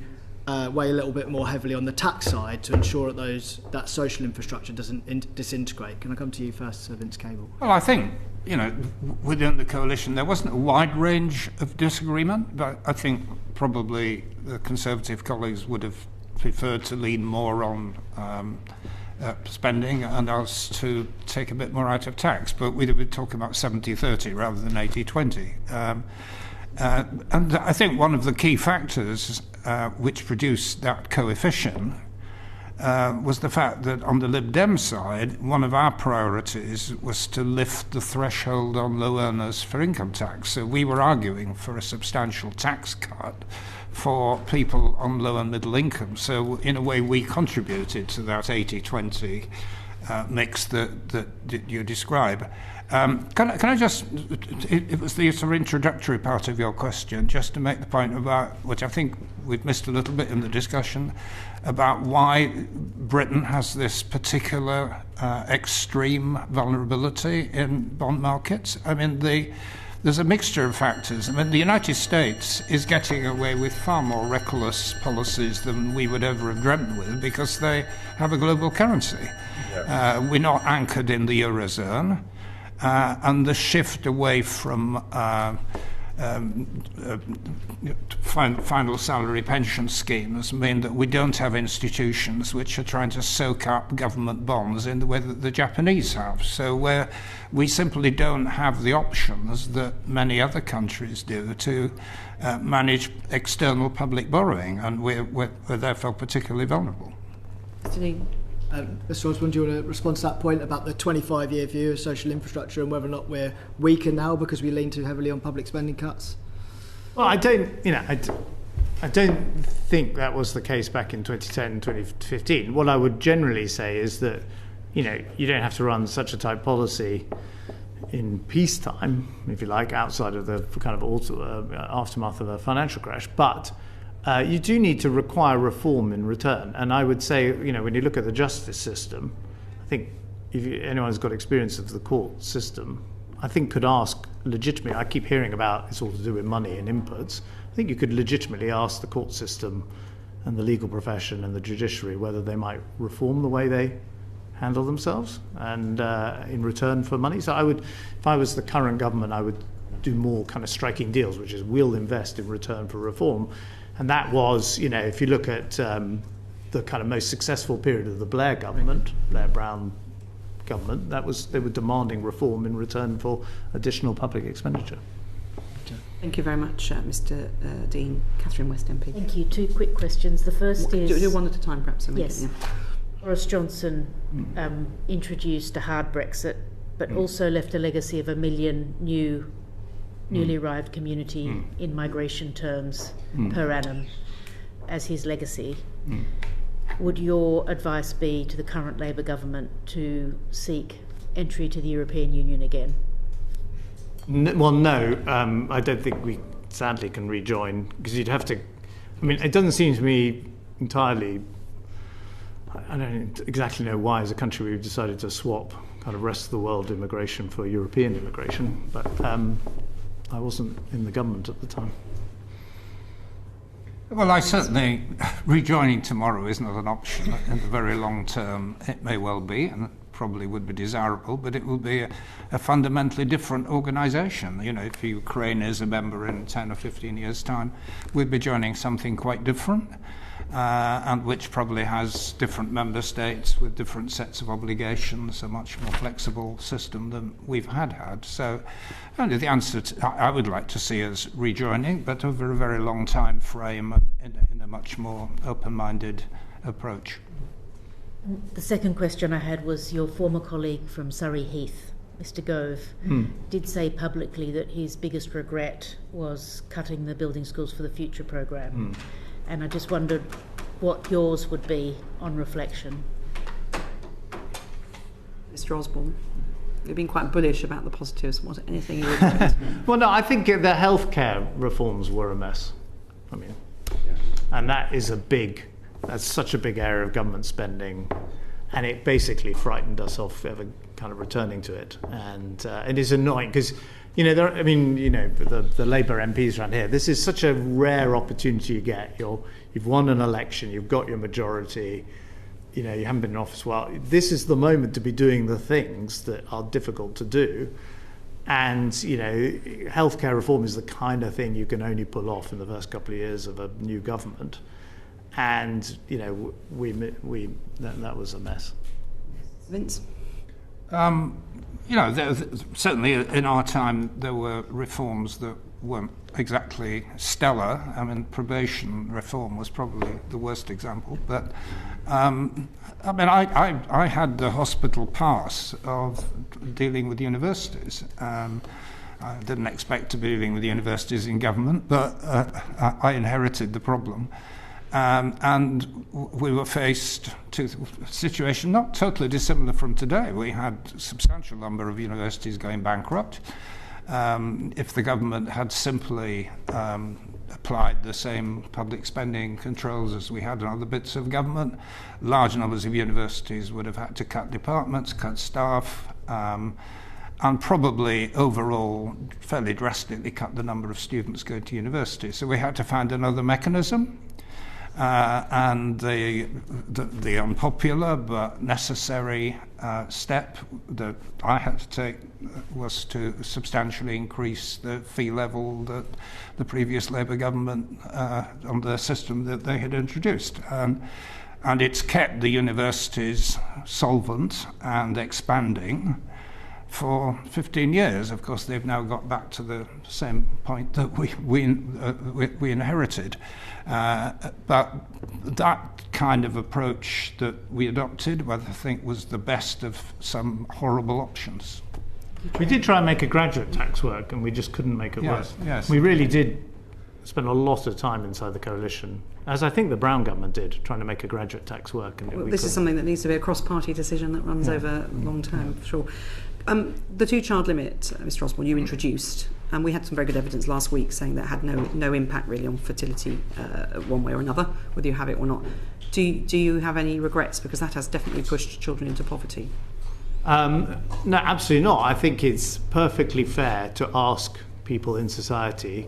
weigh a little bit more heavily on the tax side to ensure that social infrastructure doesn't disintegrate? Can I come to you first, Sir Vince Cable? Well, I think, within the coalition there wasn't a wide range of disagreement, but I think probably the Conservative colleagues would have preferred to lean more on spending and us to take a bit more out of tax. But we'd be talking about 70-30 rather than 80-20. And I think one of the key factors which produced that coefficient was the fact that on the Lib Dem side, one of our priorities was to lift the threshold on low earners for income tax. So we were arguing for a substantial tax cut for people on low and middle income. So in a way, we contributed to that 80-20 mix that you describe. Can I just, it was the sort of introductory part of your question, just to make the point about, which I think we've missed a little bit in the discussion, about why Britain has this particular extreme vulnerability in bond markets. I mean, there's a mixture of factors. I mean, the United States is getting away with far more reckless policies than we would ever have dreamt with because they have a global currency. We're not anchored in the Eurozone. And the shift away from final salary pension schemes mean that we don't have institutions which are trying to soak up government bonds in the way that the Japanese have. So we simply don't have the options that many other countries do to manage external public borrowing, and we're therefore particularly vulnerable. Mr. Osborne, do you want to respond to that point about the 25-year view of social infrastructure and whether or not we're weaker now because we lean too heavily on public spending cuts? Well, I don't think that was the case back in 2010, 2015. What I would generally say is that, you don't have to run such a tight policy in peacetime, if you like, outside of the kind of aftermath of a financial crash, but you do need to require reform in return. And I would say, when you look at the justice system, I think if anyone's got experience of the court system, I think could ask legitimately, I keep hearing about it's all to do with money and inputs. I think you could legitimately ask the court system and the legal profession and the judiciary whether they might reform the way they handle themselves and in return for money. So I would, if I was the current government, I would do more kind of striking deals, which is we'll invest in return for reform. And that was, if you look at the kind of most successful period of the Blair government, Blair-Brown government, they were demanding reform in return for additional public expenditure. Thank you very much, Mr. Dean. Catherine West MP. Thank you. Two quick questions. The first is... Do one at a time, perhaps? Yes. Boris Johnson introduced a hard Brexit, but also left a legacy of 1 million newly arrived community in migration terms per annum as his legacy. Would your advice be to the current Labour government to seek entry to the European Union again? No. I don't think we sadly can rejoin, because you'd have to... I mean, it doesn't seem to me entirely... I don't exactly know why as a country we've decided to swap kind of rest of the world immigration for European immigration, but I wasn't in the government at the time. Well, I certainly, rejoining tomorrow is not an option in the very long term. It may well be, and probably would be desirable, but it will be a fundamentally different organisation. If Ukraine is a member in 10 or 15 years' time, we'd be joining something quite different, and which probably has different member states with different sets of obligations, a much more flexible system than we've had. So the answer I would like to see us rejoining, but over a very long time frame and in a much more open-minded approach. The second question I had was your former colleague from Surrey Heath, Mr. Gove, did say publicly that his biggest regret was cutting the Building Schools for the Future programme. And I just wondered what yours would be on reflection. Mr. Osborne, you've been quite bullish about the positives. Anything you would Well, no, I think the healthcare reforms were a mess. I mean, and that's such a big area of government spending, and it basically frightened us off ever kind of returning to it. And it is annoying because, the Labour MPs around here, this is such a rare opportunity you get. You've won an election, you've got your majority, you haven't been in office a while. This is the moment to be doing the things that are difficult to do. And, healthcare reform is the kind of thing you can only pull off in the first couple of years of a new government. And, that was a mess. Vince? Certainly in our time there were reforms that weren't exactly stellar. I mean, probation reform was probably the worst example. But I had the hospital pass of dealing with universities. I didn't expect to be dealing with universities in government, but I inherited the problem. And we were faced to a situation not totally dissimilar from today. We had a substantial number of universities going bankrupt. If the government had simply applied the same public spending controls as we had in other bits of government, large numbers of universities would have had to cut departments, cut staff, and probably overall fairly drastically cut the number of students going to university. So we had to find another mechanism. And the unpopular but necessary step that I had to take was to substantially increase the fee level that the previous Labour government, on the system that they had introduced. And it's kept the universities solvent and expanding for 15 years. Of course, they've now got back to the same point that we inherited. But that kind of approach that we adopted, I think, was the best of some horrible options. We did try and make a graduate tax work, and we just couldn't make it work. Yes. We really did spend a lot of time inside the coalition, as I think the Brown government did, trying to make a graduate tax work. And this is something that needs to be a cross-party decision that runs over long term, for sure. The two-child limit, Mr. Osborne, you introduced, and we had some very good evidence last week saying that had no impact really on fertility one way or another, whether you have it or not. Do you have any regrets? Because that has definitely pushed children into poverty. No, absolutely not. I think it's perfectly fair to ask people in society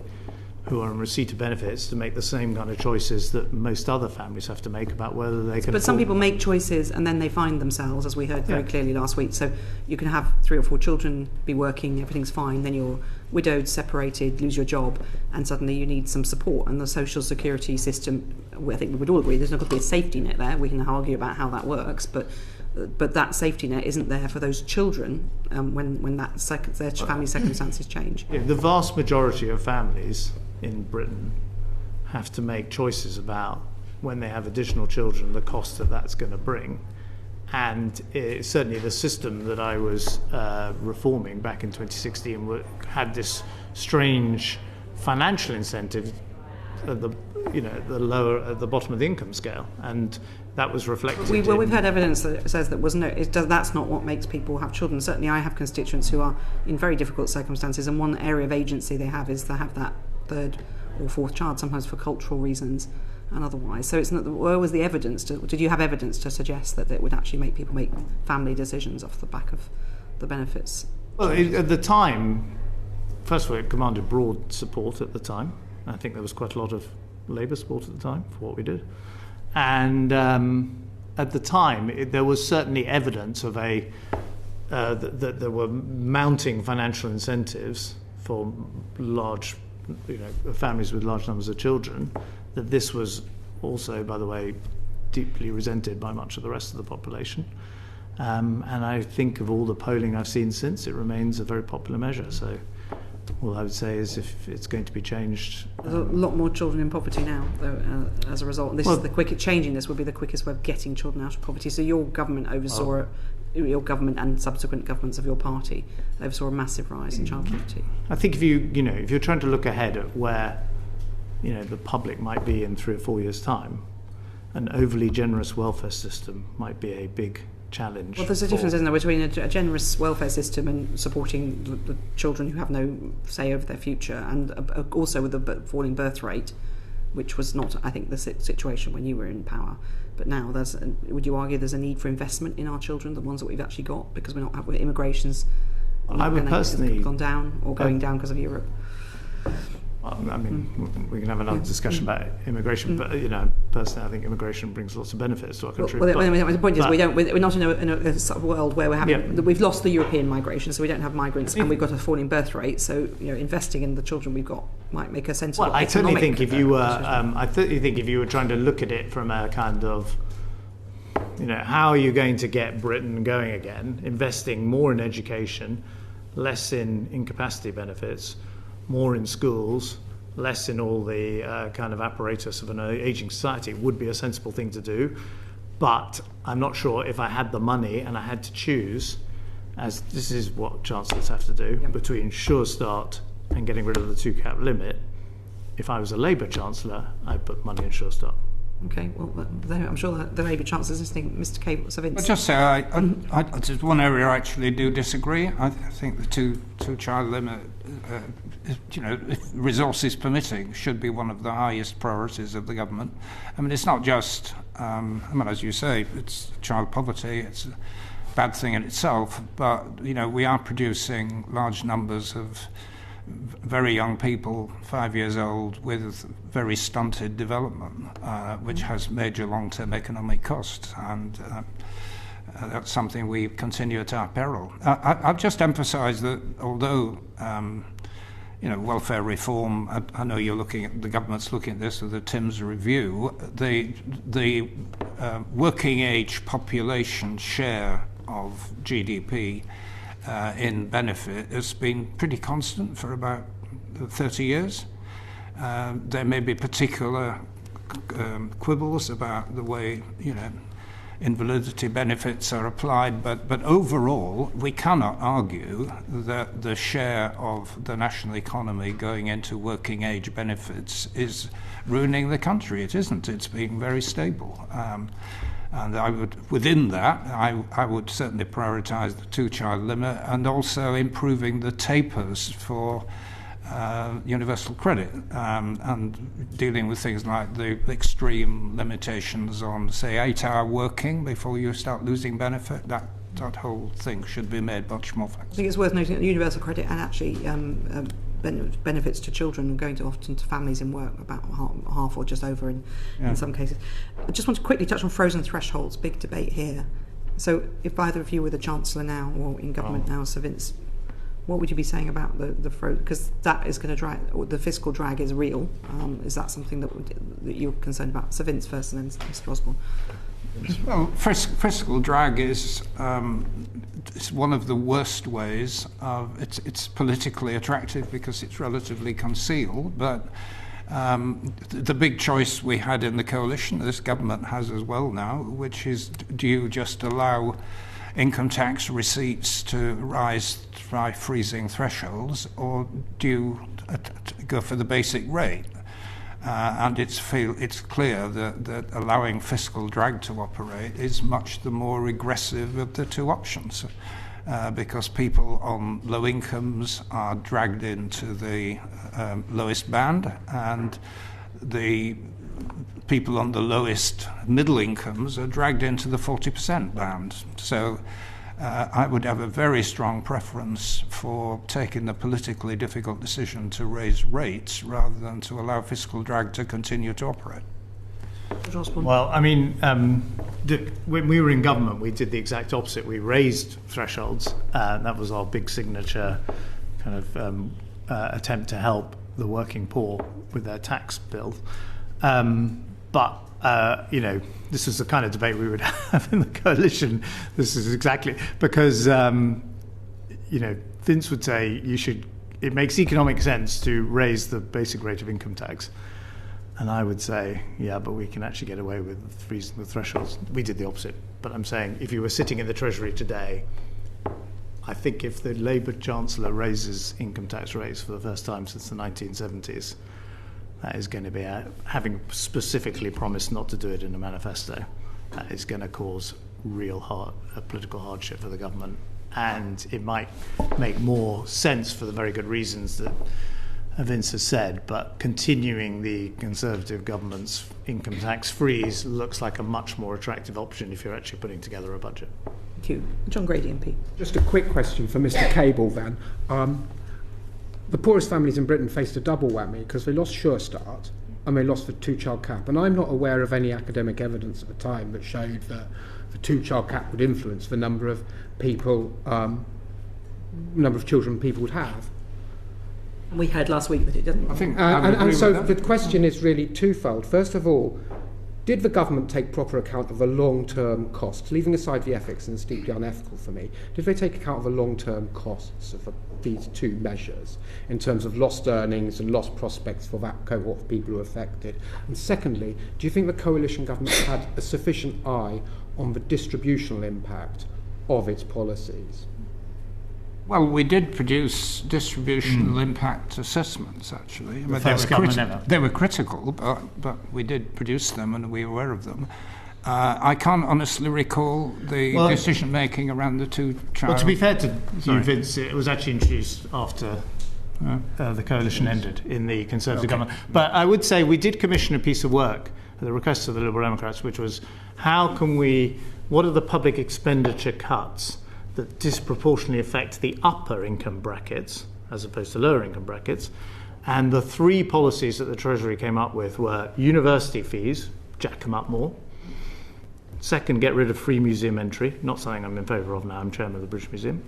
who are in receipt of benefits to make the same kind of choices that most other families have to make about whether they can. But some people make choices and then they find themselves, as we heard very clearly last week. So you can have 3 or 4 children, be working, everything's fine, then you're widowed, separated, lose your job, and suddenly you need some support. And the social security system, I think we would all agree, there's not going to be a safety net there. We can argue about how that works, but that safety net isn't there for those children when their family circumstances change. Yeah, the vast majority of families in Britain have to make choices about when they have additional children, the cost that that's going to bring. And certainly the system that I was reforming back in 2016 had this strange financial incentive at the bottom of the income scale, and that was reflected. We've had evidence that says that that's not what makes people have children. Certainly, I have constituents who are in very difficult circumstances, and one area of agency they have is to have that 3rd or 4th child, sometimes for cultural reasons and otherwise. So it's not. Where was the evidence? Did you have evidence to suggest that it would actually make people make family decisions off the back of the benefits? Well, at the time, first of all, it commanded broad support at the time. I think there was quite a lot of Labour support at the time for what we did. And at the time, there was certainly evidence of that there were mounting financial incentives for large, families with large numbers of children. That this was also, by the way, deeply resented by much of the rest of the population. And I think of all the polling I've seen since, it remains a very popular measure. So all I would say is if it's going to be changed... There's a lot more children in poverty now, though, as a result. Changing this would be the quickest way of getting children out of poverty. So your government oversaw your government and subsequent governments of your party oversaw a massive rise in child poverty. I think if you're trying to look ahead at where the public might be in 3 or 4 years' time, an overly generous welfare system might be a big challenge. Well, there's a difference, isn't there, between a generous welfare system and supporting the children who have no say over their future, and also with a falling birth rate, which was not, I think, the situation when you were in power. But now, would you argue there's a need for investment in our children, the ones that we've actually got, because we're not having immigrations? I would personally gone down or going down because of Europe. I mean, we can have another discussion about immigration, but personally, I think immigration brings lots of benefits to our country. The point is, we're not in a sort of world where we've lost the European migration, so we don't have migrants, and we've got a falling birth rate. So investing in the children we've got might make a sensible. Well, I think if you were trying to look at it from a kind of how are you going to get Britain going again? Investing more in education, less in incapacity benefits, more in schools, less in all the kind of apparatus of an ageing society would be a sensible thing to do. But I'm not sure if I had the money and I had to choose, as this is what chancellors have to do, between Sure Start and getting rid of the 2-cap limit. If I was a Labour chancellor, I'd put money in Sure Start. Okay, well, I'm sure that the Labour chancellors listening, Mr. Cable, Sir Vince. I'll just say, there's one area I actually do disagree. I think the two-child limit, if resources permitting, should be one of the highest priorities of the government. I mean, it's not just, as you say, it's child poverty, it's a bad thing in itself, but, we are producing large numbers of very young people, 5 years old, with very stunted development, which has major long-term economic costs, and that's something we continue at our peril. I've just emphasised that although welfare reform, I know the government's looking at this with the Timms review, the working age population share of GDP in benefit has been pretty constant for about 30 years. There may be particular quibbles about the way, invalidity benefits are applied, but overall, we cannot argue that the share of the national economy going into working age benefits is ruining the country. It isn't. It's being very stable. And within that, I would certainly prioritise the 2-child limit and also improving the tapers for universal credit and dealing with things like the extreme limitations on, say, 8-hour working before you start losing benefit. That whole thing should be made much more flexible. I think it's worth noting that universal credit and actually benefits to children going often to families in work, about half or just over in some cases. I just want to quickly touch on frozen thresholds, big debate here. So if either of you were the Chancellor now or in government now, Sir Vince, what would you be saying about the frozen? Because that is going to drag, or the fiscal drag is real. Is that something that you're concerned about? Sir Vince first and then Mr. Osborne. Well, fiscal drag is it's one of the worst ways of it's politically attractive because it's relatively concealed, but the big choice we had in the coalition, this government has as well now, which is, do you just allow income tax receipts to rise by freezing thresholds, or do you go for the basic rate? And it's clear that allowing fiscal drag to operate is much the more regressive of the two options, because people on low incomes are dragged into the lowest band, and the people on the lowest middle incomes are dragged into the 40% band. So I would have a very strong preference for taking the politically difficult decision to raise rates rather than to allow fiscal drag to continue to operate. Well, I mean, when we were in government, we did the exact opposite. We raised thresholds. That was our big signature kind of attempt to help the working poor with their tax bill. But this is the kind of debate we would have in the coalition. This is exactly because, Vince would say it makes economic sense to raise the basic rate of income tax. And I would say, yeah, but we can actually get away with freezing the thresholds. We did the opposite. But I'm saying if you were sitting in the Treasury today, I think if the Labour Chancellor raises income tax rates for the first time since the 1970s, that is going to be, having specifically promised not to do it in a manifesto, that is going to cause a political hardship for the government. And it might make more sense for the very good reasons that Vince has said, but continuing the Conservative government's income tax freeze looks like a much more attractive option if you're actually putting together a budget. Thank you. John Grady, MP. Just a quick question for Mr. Cable then. The poorest families in Britain faced a double whammy because they lost Sure Start and they lost the 2-child cap. And I'm not aware of any academic evidence at the time that showed that the 2-child cap would influence the number of people, number of children people would have. We heard last week that it doesn't. I think, and so the question is really twofold. First of all, Did the government take proper account of the long-term costs, leaving aside the ethics and it's deeply unethical for me? Did they take account of the long-term costs of these two measures in terms of lost earnings and lost prospects for that cohort of people who are affected? And secondly, do you think the coalition government had a sufficient eye on the distributional impact of its policies? Well, we did produce distributional impact assessments, actually. I mean, they were critical, but we did produce them and we were aware of them. I can't honestly recall the decision-making around the two-child... Well, to be fair to you, Vince, it was actually introduced after the coalition ended in the Conservative government. But I would say we did commission a piece of work at the request of the Liberal Democrats, which was what are the public expenditure cuts that disproportionately affect the upper income brackets as opposed to lower income brackets. And the three policies that the Treasury came up with were university fees, jack them up more. Second, get rid of free museum entry, not something I'm in favour of now, I'm chairman of the British Museum.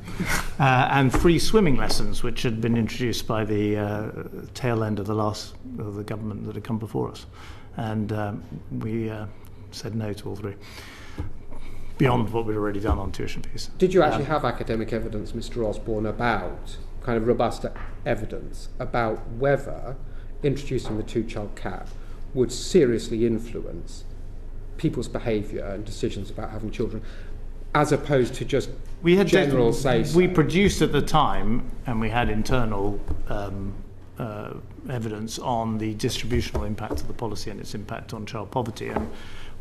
And free swimming lessons, which had been introduced by the tail end of the government that had come before us. And we said no to all three, beyond what we'd already done on tuition fees. Did you actually have academic evidence, Mr. Osborne, about, kind of robust evidence, about whether introducing the two-child cap would seriously influence people's behaviour and decisions about having children, as opposed to just general say-so? We produced at the time, and we had internal evidence on the distributional impact of the policy and its impact on child poverty, and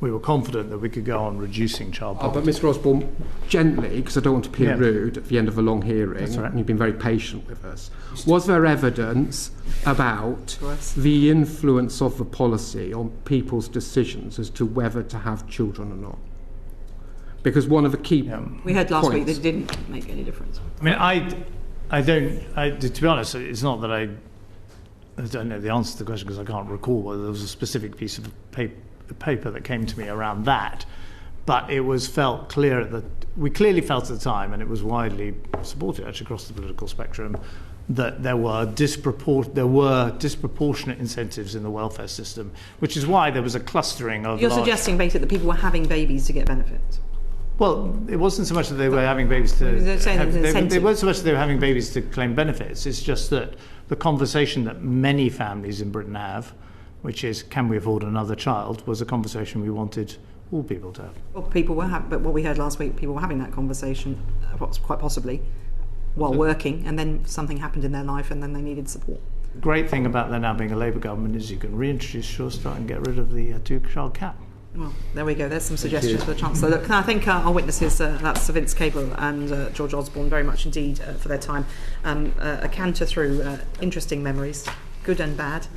we were confident that we could go on reducing child poverty. But Mr. Osborne, gently, because I don't want to appear rude at the end of a long hearing, and you've been very patient with us, was there evidence about the influence of the policy on people's decisions as to whether to have children or not? Because one of the key we heard last week that it didn't make any difference. I mean, to be honest, it's not that I don't know the answer to the question because I can't recall whether there was a specific piece of paper that came to me around that, but it was felt clear we clearly felt at the time, and it was widely supported actually across the political spectrum, that there were disproportionate incentives in the welfare system, which is why there was a clustering of... You're suggesting basically that people were having babies to get benefits? Well, it wasn't so much that they were having babies to... They weren't so much that they were having babies to claim benefits. It's just that the conversation that many families in Britain have, which is, can we afford another child, was a conversation we wanted all people to have. Well, people were but what we heard last week, people were having that conversation, quite possibly, while working, and then something happened in their life and then they needed support. The great thing about there now being a Labour government is you can reintroduce Sure Start and get rid of the two-child cap. Well, there we go. There's some suggestions for the Chancellor. Look, I thank our witnesses, that's Vince Cable and George Osborne, very much indeed for their time. A canter through interesting memories, good and bad,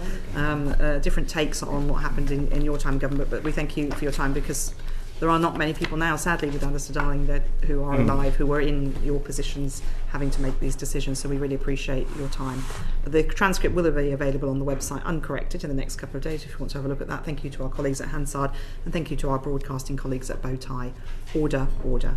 different takes on what happened in your time government, but we thank you for your time because there are not many people now, sadly, with Alistair Darling who are alive, who were in your positions having to make these decisions, so we really appreciate your time. The transcript will be available on the website uncorrected in the next couple of days if you want to have a look at that. Thank you to our colleagues at Hansard and thank you to our broadcasting colleagues at Bowtie. Order, order.